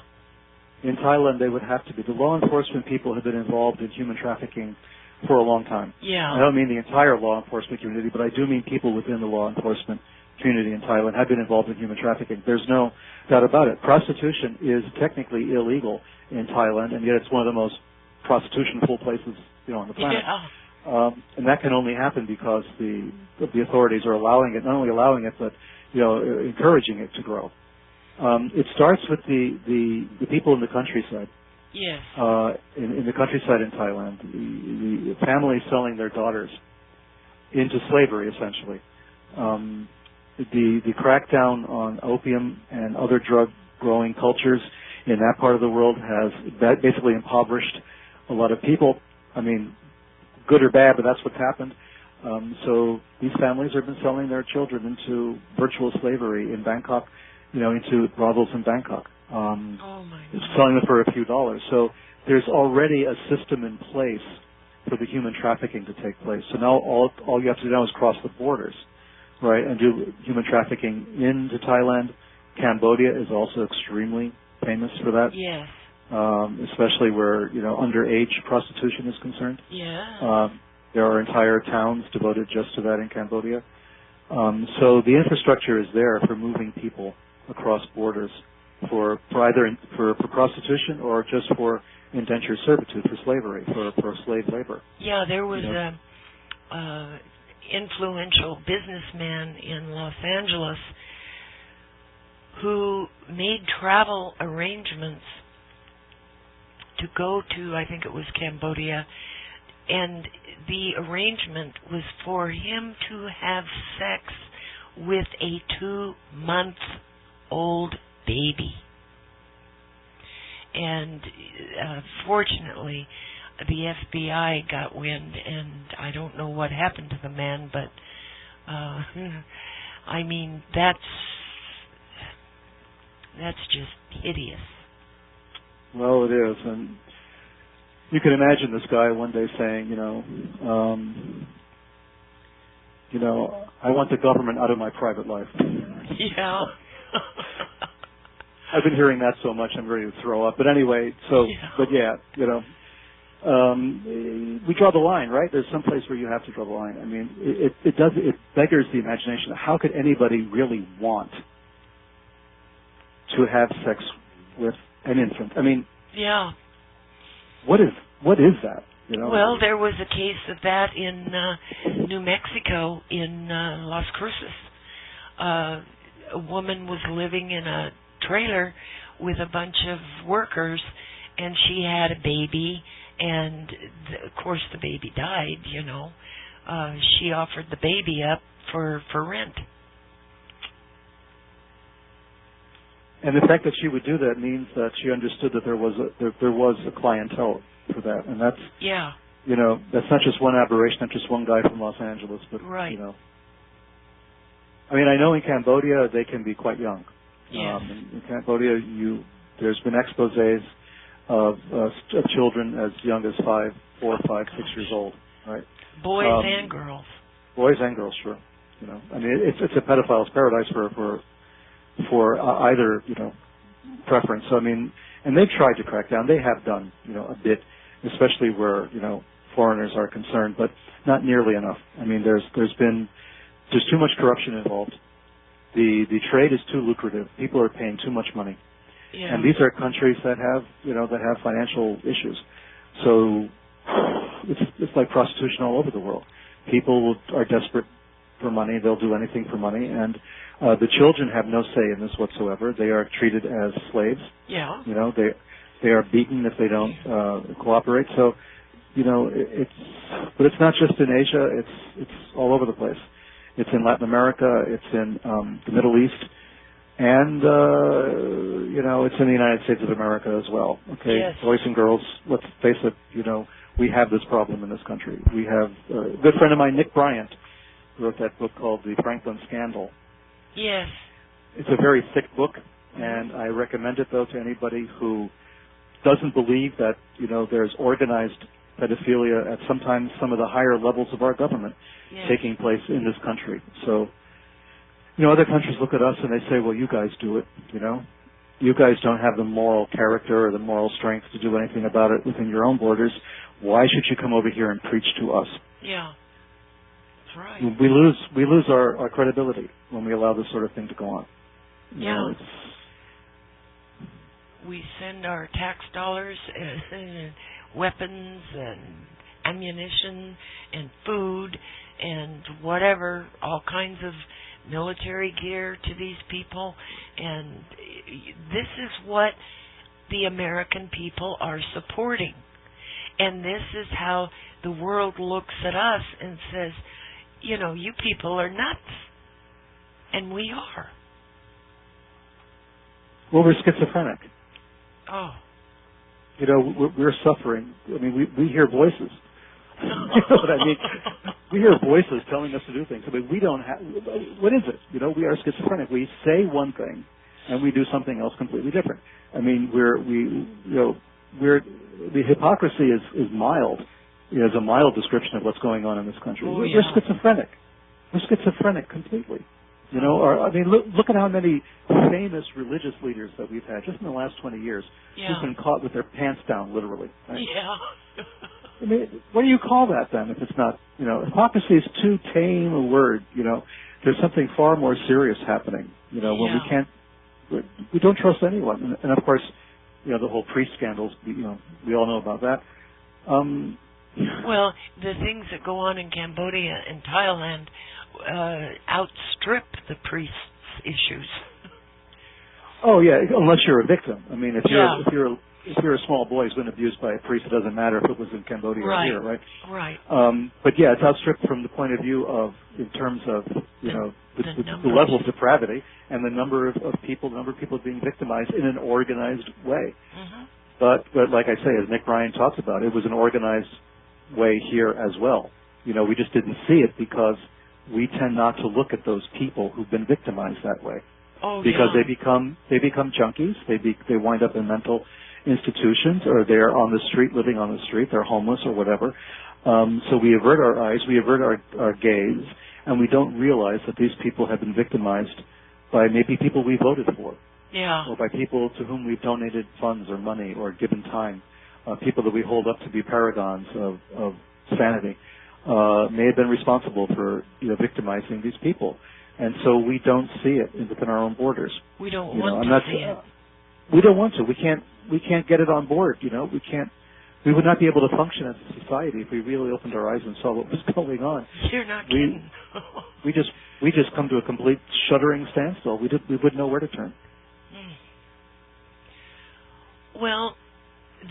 B: In Thailand, they would have to be. The law enforcement people have been involved in human trafficking for a long time.
A: Yeah.
B: I don't mean the entire law enforcement community, but I do mean people within the law enforcement community in Thailand have been involved in human trafficking. There's no doubt about it. Prostitution is technically illegal in Thailand, and yet it's one of the most prostitution-full places, you know, on the planet.
A: Yeah.
B: And that can only happen because the authorities are allowing it, not only allowing it, but, you know, encouraging it to grow. It starts with the people in the countryside.
A: Yes.
B: In the countryside in Thailand, the families selling their daughters into slavery, essentially. The crackdown on opium and other drug-growing cultures in that part of the world has basically impoverished a lot of people. I mean, good or bad, but that's what's happened. So these families have been selling their children into virtual slavery in Bangkok, you know, into brothels in Bangkok. Selling them for a few dollars. So there's already a system in place for the human trafficking to take place. So now all you have to do now is cross the borders, right, and do human trafficking into Thailand. Cambodia is also extremely famous for that.
A: Yes.
B: Especially where, you know, underage prostitution is concerned.
A: Yeah.
B: There are entire towns devoted just to that in Cambodia. So the infrastructure is there for moving people across borders for prostitution or just for indentured servitude, for slavery, for slave labor.
A: Yeah, there was a influential businessman in Los Angeles who made travel arrangements to go to, I think it was Cambodia, and the arrangement was for him to have sex with a 2-month-old baby. And fortunately, the FBI got wind, and I don't know what happened to the man, but I mean, that's just hideous.
B: Well, it is, and you can imagine this guy one day saying, I want the government out of my private life.
A: Yeah.
B: I've been hearing that so much I'm ready to throw up. But anyway, we draw the line, right? There's some place where you have to draw the line. I mean, it beggars the imagination. How could anybody really want to have sex with an infant? I mean,
A: yeah.
B: What is that? You know?
A: Well, there was a case of that in New Mexico, in Las Cruces. A woman was living in a trailer with a bunch of workers, and she had a baby, and of course the baby died, you know. She offered the baby up for rent.
B: And the fact that she would do that means that she understood that there was a clientele for that, and that's that's not just one aberration, not just one guy from Los Angeles, but
A: right.
B: I mean, I know in Cambodia they can be quite young.
A: Yes.
B: In Cambodia, there's been exposés of children as young as 4, 5, 6 years old, right?
A: Boys and girls.
B: Boys and girls, sure. You know, I mean, it's a pedophile's paradise for either, you know, preference. So I mean, and they've tried to crack down. They have done, you know, a bit, especially where, you know, foreigners are concerned, but not nearly enough. I mean, there's too much corruption involved. The trade is too lucrative. People are paying too much money.
A: Yeah.
B: And these are countries that have, you know, that have financial issues. So it's like prostitution all over the world. People are desperate for money. They'll do anything for money. And the children have no say in this whatsoever. They are treated as slaves.
A: Yeah.
B: You know, they are beaten if they don't cooperate. So, you know, but it's not just in Asia. It's all over the place. It's in Latin America. It's in the Middle East. And, you know, it's in the United States of America as well. Okay,
A: yes.
B: Boys and girls, let's face it, you know, we have this problem in this country. We have a good friend of mine, Nick Bryant, wrote that book called The Franklin Scandal.
A: Yes.
B: It's a very thick book, and I recommend it, though, to anybody who doesn't believe that, you know, there's organized pedophilia at sometimes some of the higher levels of our government taking place in this country. So, you know, other countries look at us and they say, well, you guys do it, you know. You guys don't have the moral character or the moral strength to do anything about it within your own borders. Why should you come over here and preach to us?
A: Yeah. That's right.
B: We lose our credibility when we allow this sort of thing to go on. You know,
A: we send our tax dollars and weapons and ammunition and food and whatever, all kinds of military gear to these people, and this is what the American people are supporting. And this is how the world looks at us and says, you know, you people are nuts. And we are.
B: Well, we're schizophrenic.
A: Oh.
B: You know, we're suffering. I mean, we hear voices. You know what I mean? We hear voices telling us to do things. I mean, we don't have. What is it? You know, we are schizophrenic. We say one thing, and we do something else completely different. I mean, the hypocrisy is mild. Is a mild description of what's going on in this country.
A: Oh,
B: we're schizophrenic. We're schizophrenic completely. You know, I mean, look at how many famous religious leaders that we've had just in the last 20 years who've been caught with their pants down, literally. Right?
A: Yeah.
B: I mean, what do you call that then if it's not, you know, hypocrisy is too tame a word, you know. There's something far more serious happening, you know, when we don't trust anyone. And of course, you know, the whole priest scandals, you know, we all know about that.
A: Well, the things that go on in Cambodia and Thailand outstrip the priests' issues.
B: Oh yeah, unless you're a victim. I mean, if you're a small boy who's been abused by a priest, it doesn't matter if it was in Cambodia or here, right?
A: Right.
B: But yeah, it's outstripped from the point of view of, in terms of, you know, the level of depravity and the number of people being victimized in an organized way. Mm-hmm. But like I say, as Nick Ryan talks about, it was an organized way here as well. You know, we just didn't see it because we tend not to look at those people who've been victimized that way.
A: Oh,
B: because they become junkies. They wind up in mental institutions, or they're on the street, living on the street. They're homeless or whatever. So we avert our eyes, we avert our gaze, and we don't realize that these people have been victimized by maybe people we voted for.
A: Yeah.
B: Or by people to whom we've donated funds or money or given time. People that we hold up to be paragons of sanity may have been responsible for, you know, victimizing these people. And so we don't see it within our own borders.
A: We don't want to see it.
B: We don't want to. We can't get it on board, you know. We would not be able to function as a society if we really opened our eyes and saw what was going on.
A: You're not kidding.
B: we just come to a complete shuddering standstill. We wouldn't know where to turn.
A: Well,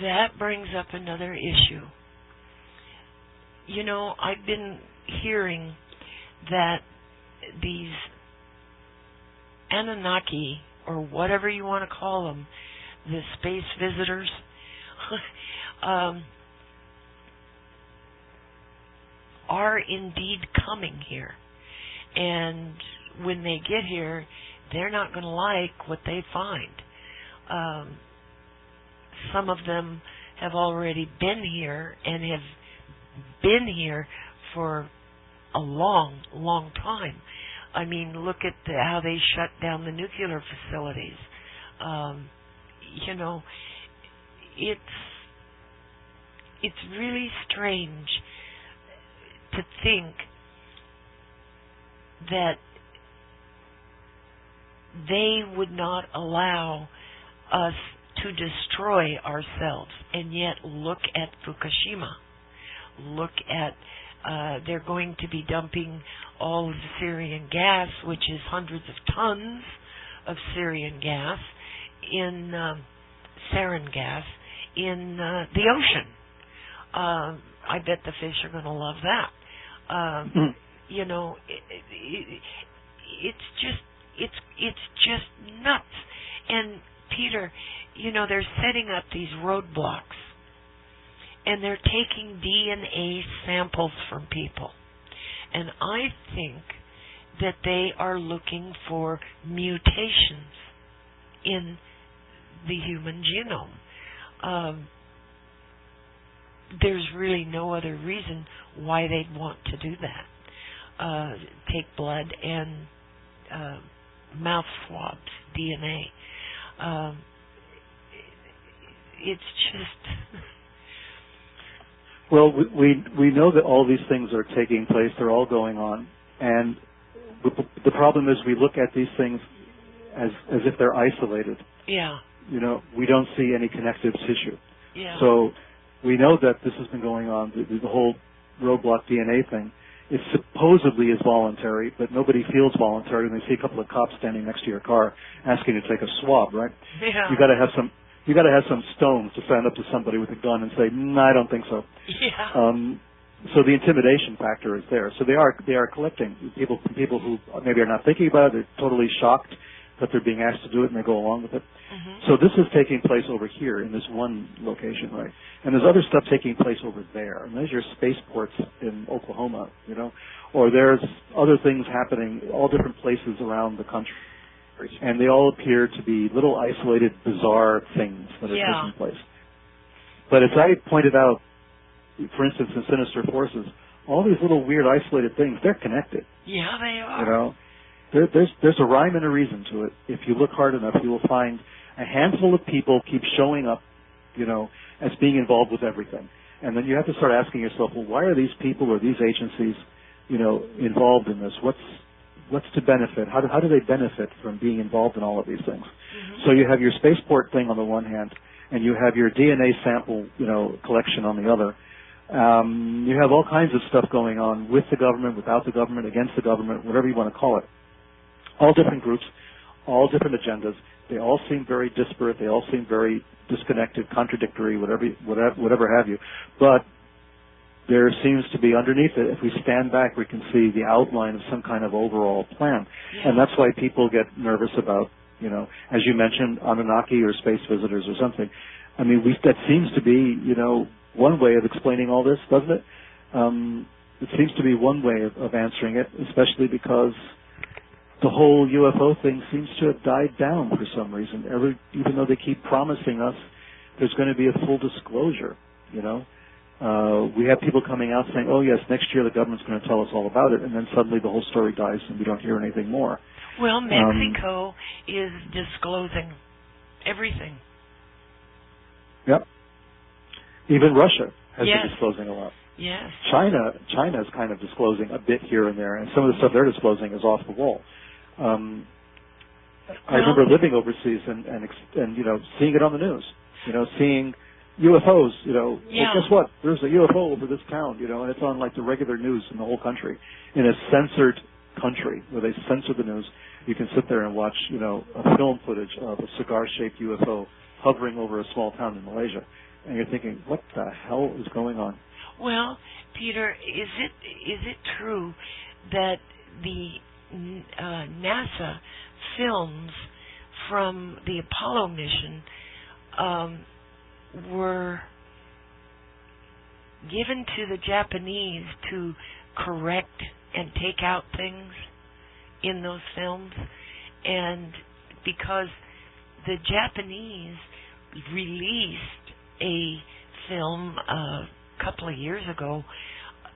A: that brings up another issue. You know, I've been hearing that these Anunnaki, or whatever you want to call them, the space visitors, are indeed coming here. And when they get here, they're not going to like what they find. Some of them have already been here and have been here for a long, long time. I mean, look at how they shut down the nuclear facilities. You know, it's really strange to think that they would not allow us to destroy ourselves, and yet look at Fukushima. Look at they're going to be dumping all of the Syrian gas, which is hundreds of tons of Syrian gas in sarin gas in the ocean. I bet the fish are going to love that. You know, it's just nuts. And Peter, you know, they're setting up these roadblocks, and they're taking DNA samples from people. And I think that they are looking for mutations in the human genome. There's really no other reason why they'd want to do that. Take blood and mouth swabs, DNA. It's just...
B: Well, we know that all these things are taking place. They're all going on. And the problem is we look at these things as if they're isolated.
A: Yeah.
B: You know, we don't see any connective tissue.
A: Yeah.
B: So we know that this has been going on, the whole roadblock DNA thing. It supposedly is voluntary, but nobody feels voluntary when they see a couple of cops standing next to your car asking you to take a swab, right?
A: Yeah.
B: You got to have some stones to stand up to somebody with a gun and say, I don't think so.
A: Yeah.
B: So the intimidation factor is there. So they are collecting people who maybe are not thinking about it. They're totally shocked that they're being asked to do it, and they go along with it.
A: Mm-hmm.
B: So this is taking place over here in this one location, right? And there's other stuff taking place over there. And there's your spaceports in Oklahoma, you know, or there's other things happening all different places around the country. And they all appear to be little isolated, bizarre things that are taking place. But as I pointed out, for instance, in Sinister Forces, all these little weird isolated things, they're connected.
A: Yeah, they are.
B: You know, there's a rhyme and a reason to it. If you look hard enough, you will find a handful of people keep showing up, you know, as being involved with everything. And then you have to start asking yourself, well, why are these people or these agencies, you know, involved in this? What's to benefit? How do they benefit from being involved in all of these things? Mm-hmm. So you have your spaceport thing on the one hand, and you have your DNA sample, you know, collection on the other. You have all kinds of stuff going on with the government, without the government, against the government, whatever you want to call it. All different groups, all different agendas. They all seem very disparate. They all seem very disconnected, contradictory, whatever have you. But there seems to be underneath it, if we stand back, we can see the outline of some kind of overall plan. Yeah. And that's why people get nervous about, you know, as you mentioned, Anunnaki or space visitors or something. I mean, that seems to be, you know, one way of explaining all this, doesn't it? It seems to be one way of answering it, especially because the whole UFO thing seems to have died down for some reason. Even though they keep promising us there's going to be a full disclosure, you know. We have people coming out saying, oh, yes, next year the government's going to tell us all about it, and then suddenly the whole story dies and we don't hear anything more.
A: Well, Mexico is disclosing everything.
B: Yep. Even Russia has been disclosing a lot.
A: Yes.
B: China is kind of disclosing a bit here and there, and some of the stuff they're disclosing is off the wall. I remember living overseas and you know, seeing it on the news, you know, seeing UFOs, you know, well, guess what? There's a UFO over this town, you know, and it's on like the regular news in the whole country. In a censored country where they censor the news, you can sit there and watch, you know, a film footage of a cigar-shaped UFO hovering over a small town in Malaysia. And you're thinking, what the hell is going on?
A: Well, Peter, is it true that the NASA films from the Apollo mission were given to the Japanese to correct and take out things in those films? And because the Japanese released a film a couple of years ago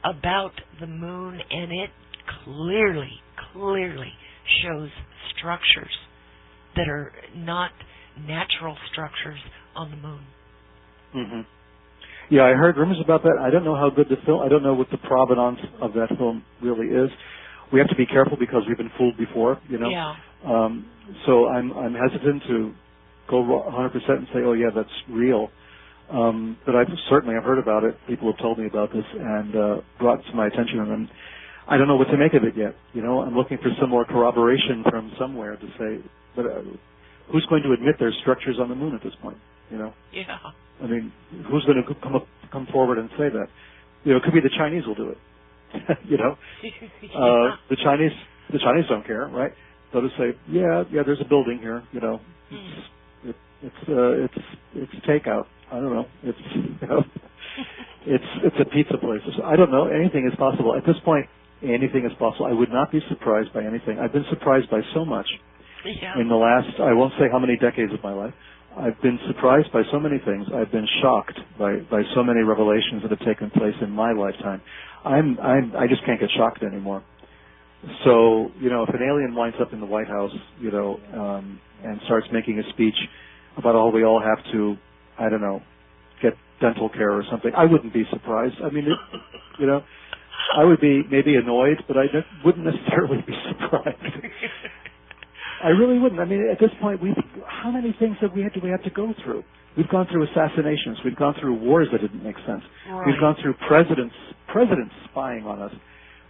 A: about the moon, and it clearly clearly shows structures that are not natural structures on the moon.
B: Mm-hmm. Yeah, I heard rumors about that. I don't know how good the film, I don't know what the provenance of that film really is. We have to be careful because we've been fooled before, you know.
A: Yeah.
B: So I'm hesitant to go 100% and say, oh yeah, that's real. But I've heard about it. People have told me about this and brought it to my attention, and I don't know what to make of it yet. You know, I'm looking for some more corroboration from somewhere to say, but who's going to admit there's structures on the moon at this point? You know?
A: Yeah.
B: I mean, who's going to come forward and say that? You know, it could be the Chinese will do it. You know, the Chinese don't care, right? They'll just say, yeah, there's a building here. You know, it's takeout. I don't know. It's you know, it's a pizza place. I don't know. Anything is possible at this point. Anything is possible. I would not be surprised by anything. I've been surprised by so much in the last, I won't say how many decades of my life. I've been surprised by so many things. I've been shocked by so many revelations that have taken place in my lifetime. I just can't get shocked anymore. So, you know, if an alien winds up in the White House, you know, and starts making a speech about all we all have to, I don't know, get dental care or something, I wouldn't be surprised. I mean, you know, I would be maybe annoyed, but I wouldn't necessarily be surprised. I really wouldn't. I mean, at this point, how many things do we have to go through? We've gone through assassinations. We've gone through wars that didn't make sense.
A: Right.
B: We've gone through presidents spying on us.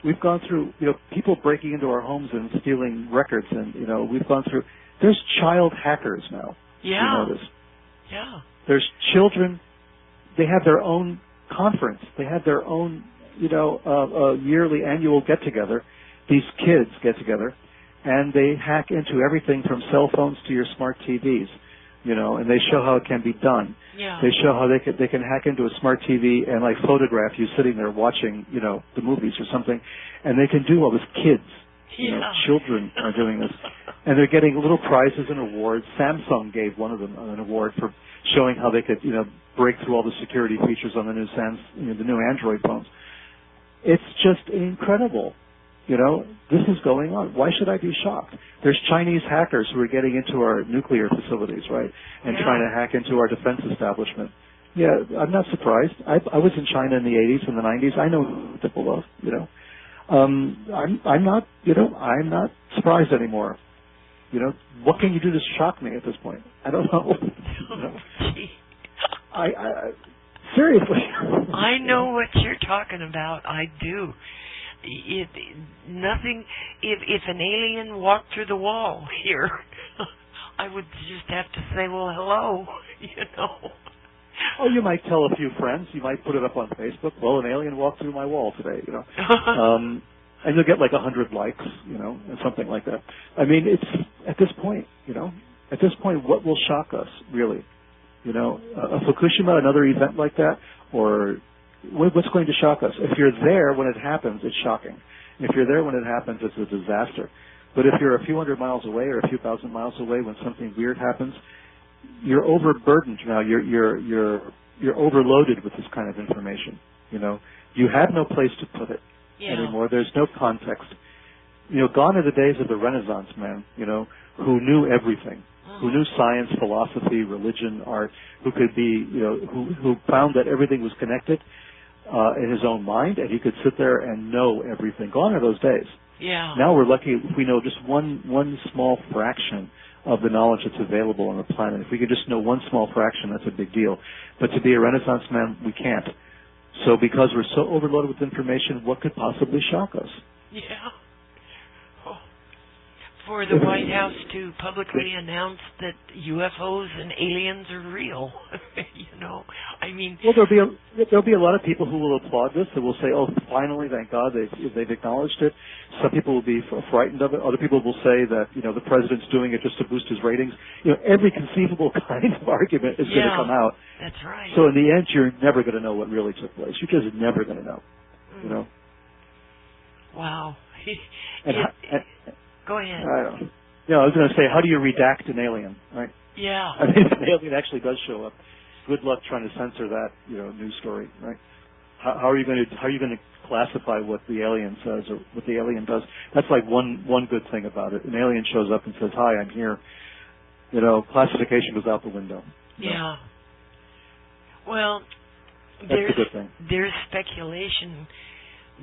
B: We've gone through, you know, people breaking into our homes and stealing records, and you know, we've gone through. There's child hackers now.
A: Yeah.
B: You know this.
A: Yeah.
B: There's children. They have their own conference. They have their own, you know, yearly annual get together. These kids get together, and they hack into everything from cell phones to your smart TVs. You know, and they show how it can be done.
A: Yeah.
B: They show how they can hack into a smart TV and like photograph you sitting there watching, you know, the movies or something, and they can do all this. Kids, you know, children are doing this, and they're getting little prizes and awards. Samsung gave one of them an award for showing how they could, you know, break through all the security features on the new the new Android phones. It's just incredible. You know, this is going on. Why should I be shocked? There's Chinese hackers who are getting into our nuclear facilities, right, and trying to hack into our defense establishment. Yeah, I'm not surprised. I was in China in the 80s and the 90s. I know people of, you know. I'm not, you know, I'm not surprised anymore. You know, what can you do to shock me at this point? I don't know. You know? I seriously.
A: I know what you're talking about. I do. If an alien walked through the wall here, I would just have to say, well, hello, you know.
B: Oh, you might tell a few friends. You might put it up on Facebook. Well, an alien walked through my wall today, you know. And you'll get like 100 likes, you know, and something like that. I mean, it's at this point, you know, at this point, what will shock us, really? You know, a Fukushima, another event like that, or what's going to shock us? If you're there when it happens, it's shocking. If you're there when it happens, it's a disaster. But if you're a few hundred miles away or a few thousand miles away when something weird happens, you're overburdened now. You're overloaded with this kind of information. You know, you have no place to put it anymore. There's no context. You know, gone are the days of the Renaissance man. You know, who knew everything. Who knew science, philosophy, religion, art, who could be, you know, who found that everything was connected in his own mind, and he could sit there and know everything. Gone are those days.
A: Yeah.
B: Now we're lucky if we know just one small fraction of the knowledge that's available on the planet. If we could just know one small fraction, that's a big deal. But to be a Renaissance man, we can't. So because we're so overloaded with information, what could possibly shock us?
A: Yeah. For the White House to publicly announce that UFOs and aliens are real, you know, I mean.
B: Well, there'll be a lot of people who will applaud this and will say, "Oh, finally, thank God they've acknowledged it." Some people will be frightened of it. Other people will say that, you know, the president's doing it just to boost his ratings. You know, every conceivable kind of argument is going to come out.
A: That's right.
B: So in the end, you're never going to know what really took place. You're just never going to know. You know.
A: Wow. Go ahead.
B: I don't know. You know, I was going to say, how do you redact an alien, right?
A: Yeah.
B: I mean, if an alien actually does show up, good luck trying to censor that, you know, news story, right? How are you going to classify what the alien says or what the alien does? That's like one good thing about it. An alien shows up and says, "Hi, I'm here." Classification goes out the window.
A: Yeah. Well,
B: that's a good thing.
A: There's speculation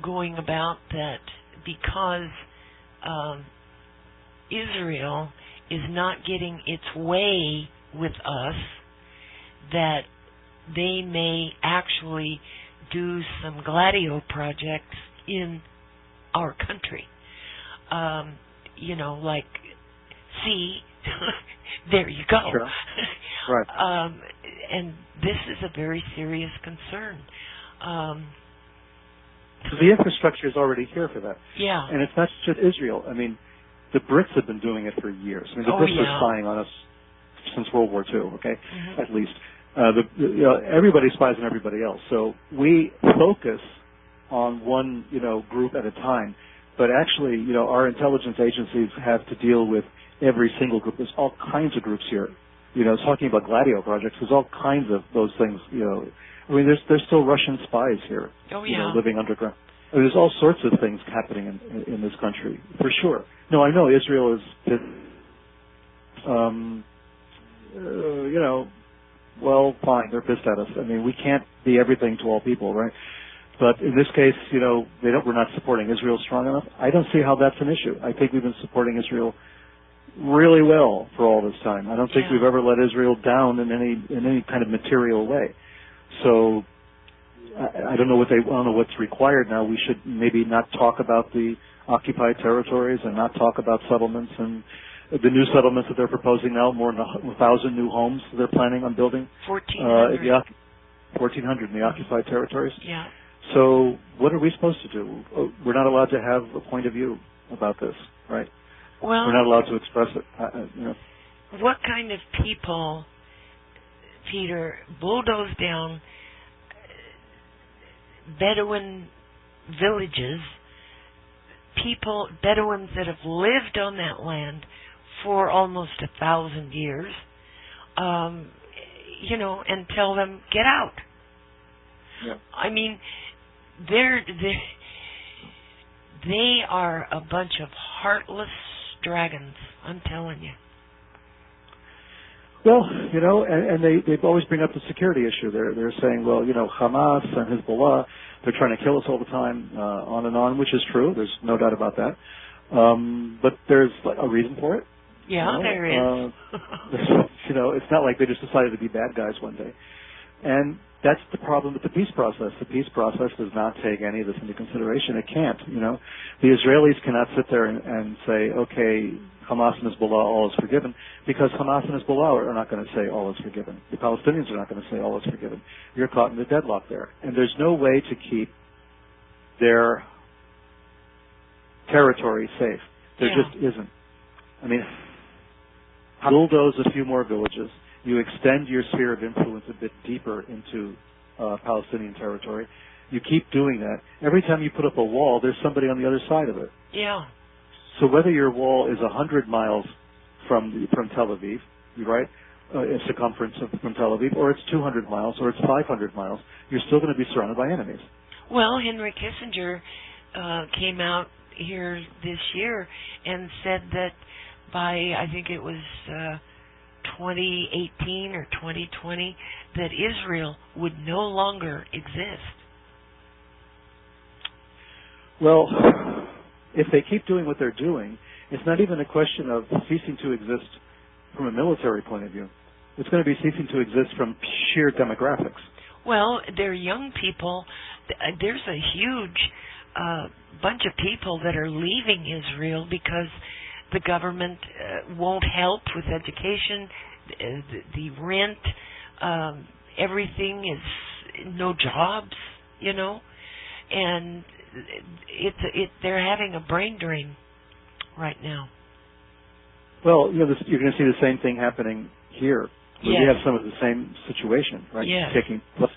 A: going about that because Israel is not getting its way with us, that they may actually do some gladio projects in our country. Like, see, there you go.
B: Sure. Right.
A: And this is a very serious concern.
B: The infrastructure is already here for that.
A: Yeah.
B: And it's not just Israel. I mean, the Brits have been doing it for years. I mean, the Brits are spying on us since World War II, okay, at least. Everybody spies on everybody else. So we focus on one, group at a time. But actually, our intelligence agencies have to deal with every single group. There's all kinds of groups here. Talking about gladio projects, there's all kinds of those things, I mean, there's still Russian spies here, living underground. I mean, there's all sorts of things happening in this country, for sure. No, I know Israel is, well, fine, they're pissed at us. I mean, we can't be everything to all people, right? But in this case, we're not supporting Israel strong enough. I don't see how that's an issue. I think we've been supporting Israel really well for all this time. I don't think we've ever let Israel down in any kind of material way. So I don't know what's required now. We should maybe not talk about the occupied territories and not talk about settlements and the new settlements that they're proposing now. More than 1,000 new homes they're planning on building.
A: 1,400.
B: 1,400 in the occupied territories.
A: Yeah.
B: So what are we supposed to do? We're not allowed to have a point of view about this, right?
A: Well,
B: we're not allowed to express it.
A: What kind of people, Peter, bulldoze down Bedouin villages, Bedouins that have lived on that land for almost 1,000 years, and tell them, get out.
B: Yeah.
A: I mean, they are a bunch of heartless dragons, I'm telling you.
B: Well, and they always bring up the security issue. They're saying, well, Hamas and Hezbollah, they're trying to kill us all the time, on and on, which is true. There's no doubt about that. But there's a reason for it.
A: Yeah, there is.
B: It's not like they just decided to be bad guys one day. And that's the problem with the peace process. The peace process does not take any of this into consideration. It can't, The Israelis cannot sit there and say, okay, Hamas and Hezbollah, all is forgiven, because Hamas and Hezbollah are not going to say all is forgiven. The Palestinians are not going to say all is forgiven. You're caught in the deadlock there. And there's no way to keep their territory safe. There just isn't. I mean, bulldoze a few more villages. You extend your sphere of influence a bit deeper into Palestinian territory. You keep doing that. Every time you put up a wall, there's somebody on the other side of it.
A: Yeah.
B: So whether your wall is 100 miles from Tel Aviv, right, in circumference from Tel Aviv, or it's 200 miles, or it's 500 miles, you're still going to be surrounded by enemies.
A: Well, Henry Kissinger came out here this year and said that by, I think it was 2018 or 2020, that Israel would no longer exist.
B: Well, if they keep doing what they're doing, it's not even a question of ceasing to exist from a military point of view. It's going to be ceasing to exist from sheer demographics.
A: Well, they're young people. There's a huge bunch of people that are leaving Israel because the government won't help with education, the rent, everything is no jobs, and they're having a brain drain right now.
B: Well, you're going to see the same thing happening here. Where we have some of the same situation, right?
A: Yes.
B: Taking place.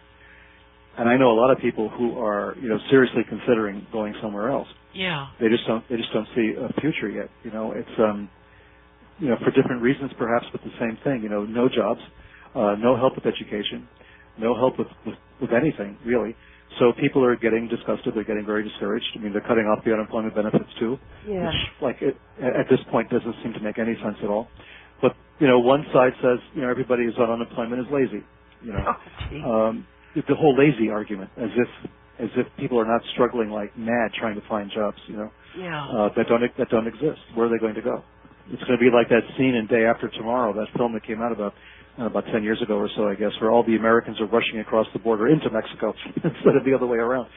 B: And I know a lot of people who are, seriously considering going somewhere else.
A: Yeah.
B: They just don't see a future yet. It's for different reasons perhaps, but the same thing. No jobs, no help with education, no help with anything really. So people are getting disgusted. They're getting very discouraged. I mean, they're cutting off the unemployment benefits too,
A: Yeah.
B: which, at this point, doesn't seem to make any sense at all. But one side says, everybody who's on unemployment is lazy. The whole lazy argument, as if people are not struggling like mad trying to find jobs.
A: Yeah.
B: That don't exist. Where are they going to go? It's going to be like that scene in Day After Tomorrow, that film that came out about 10 years ago or so, I guess, where all the Americans are rushing across the border into Mexico instead of the other way around.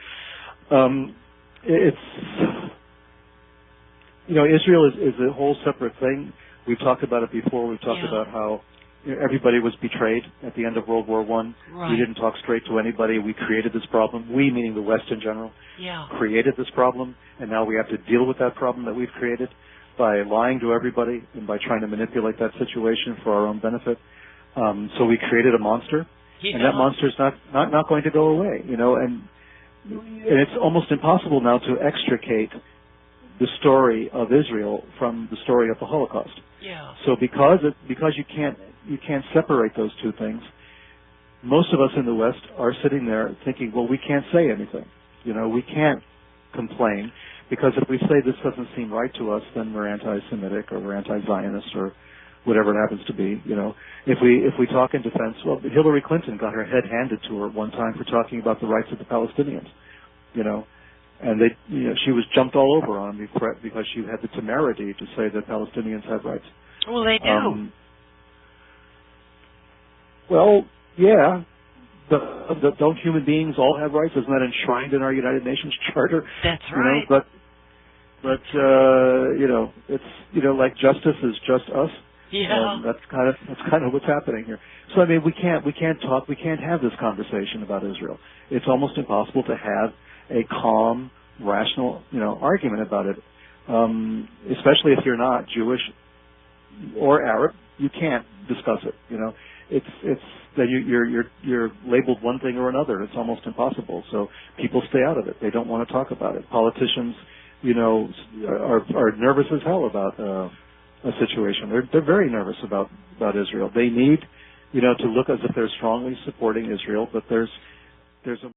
B: Israel is a whole separate thing. We've talked about it before. We've talked about how everybody was betrayed at the end of World War I.
A: Right.
B: We didn't talk straight to anybody. We created this problem. We, meaning the West in general, created this problem, and now we have to deal with that problem that we've created by lying to everybody and by trying to manipulate that situation for our own benefit. So we created a monster, and that monster's not going to go away. And it's almost impossible now to extricate the story of Israel from the story of the Holocaust.
A: Yeah.
B: So because you can't separate those two things, most of us in the West are sitting there thinking, well, we can't say anything. We can't complain, because if we say this doesn't seem right to us, then we're anti-Semitic or we're anti-Zionist or whatever it happens to be. If we talk in defense, well, Hillary Clinton got her head handed to her one time for talking about the rights of the Palestinians. And she was jumped all over on the threat because she had the temerity to say that Palestinians have rights.
A: Well, they do.
B: Well, yeah. Don't human beings all have rights? Isn't that enshrined in our United Nations Charter?
A: That's right.
B: But it's like justice is just us.
A: Yeah.
B: That's kind of what's happening here. So I mean, we can't have this conversation about Israel. It's almost impossible to have a calm, rational, argument about it. Especially if you're not Jewish or Arab, you can't discuss it. It's that you're labeled one thing or another. It's almost impossible. So people stay out of it. They don't want to talk about it. Politicians, are nervous as hell about a situation. They're very nervous about Israel. They need, to look as if they're strongly supporting Israel, but there's a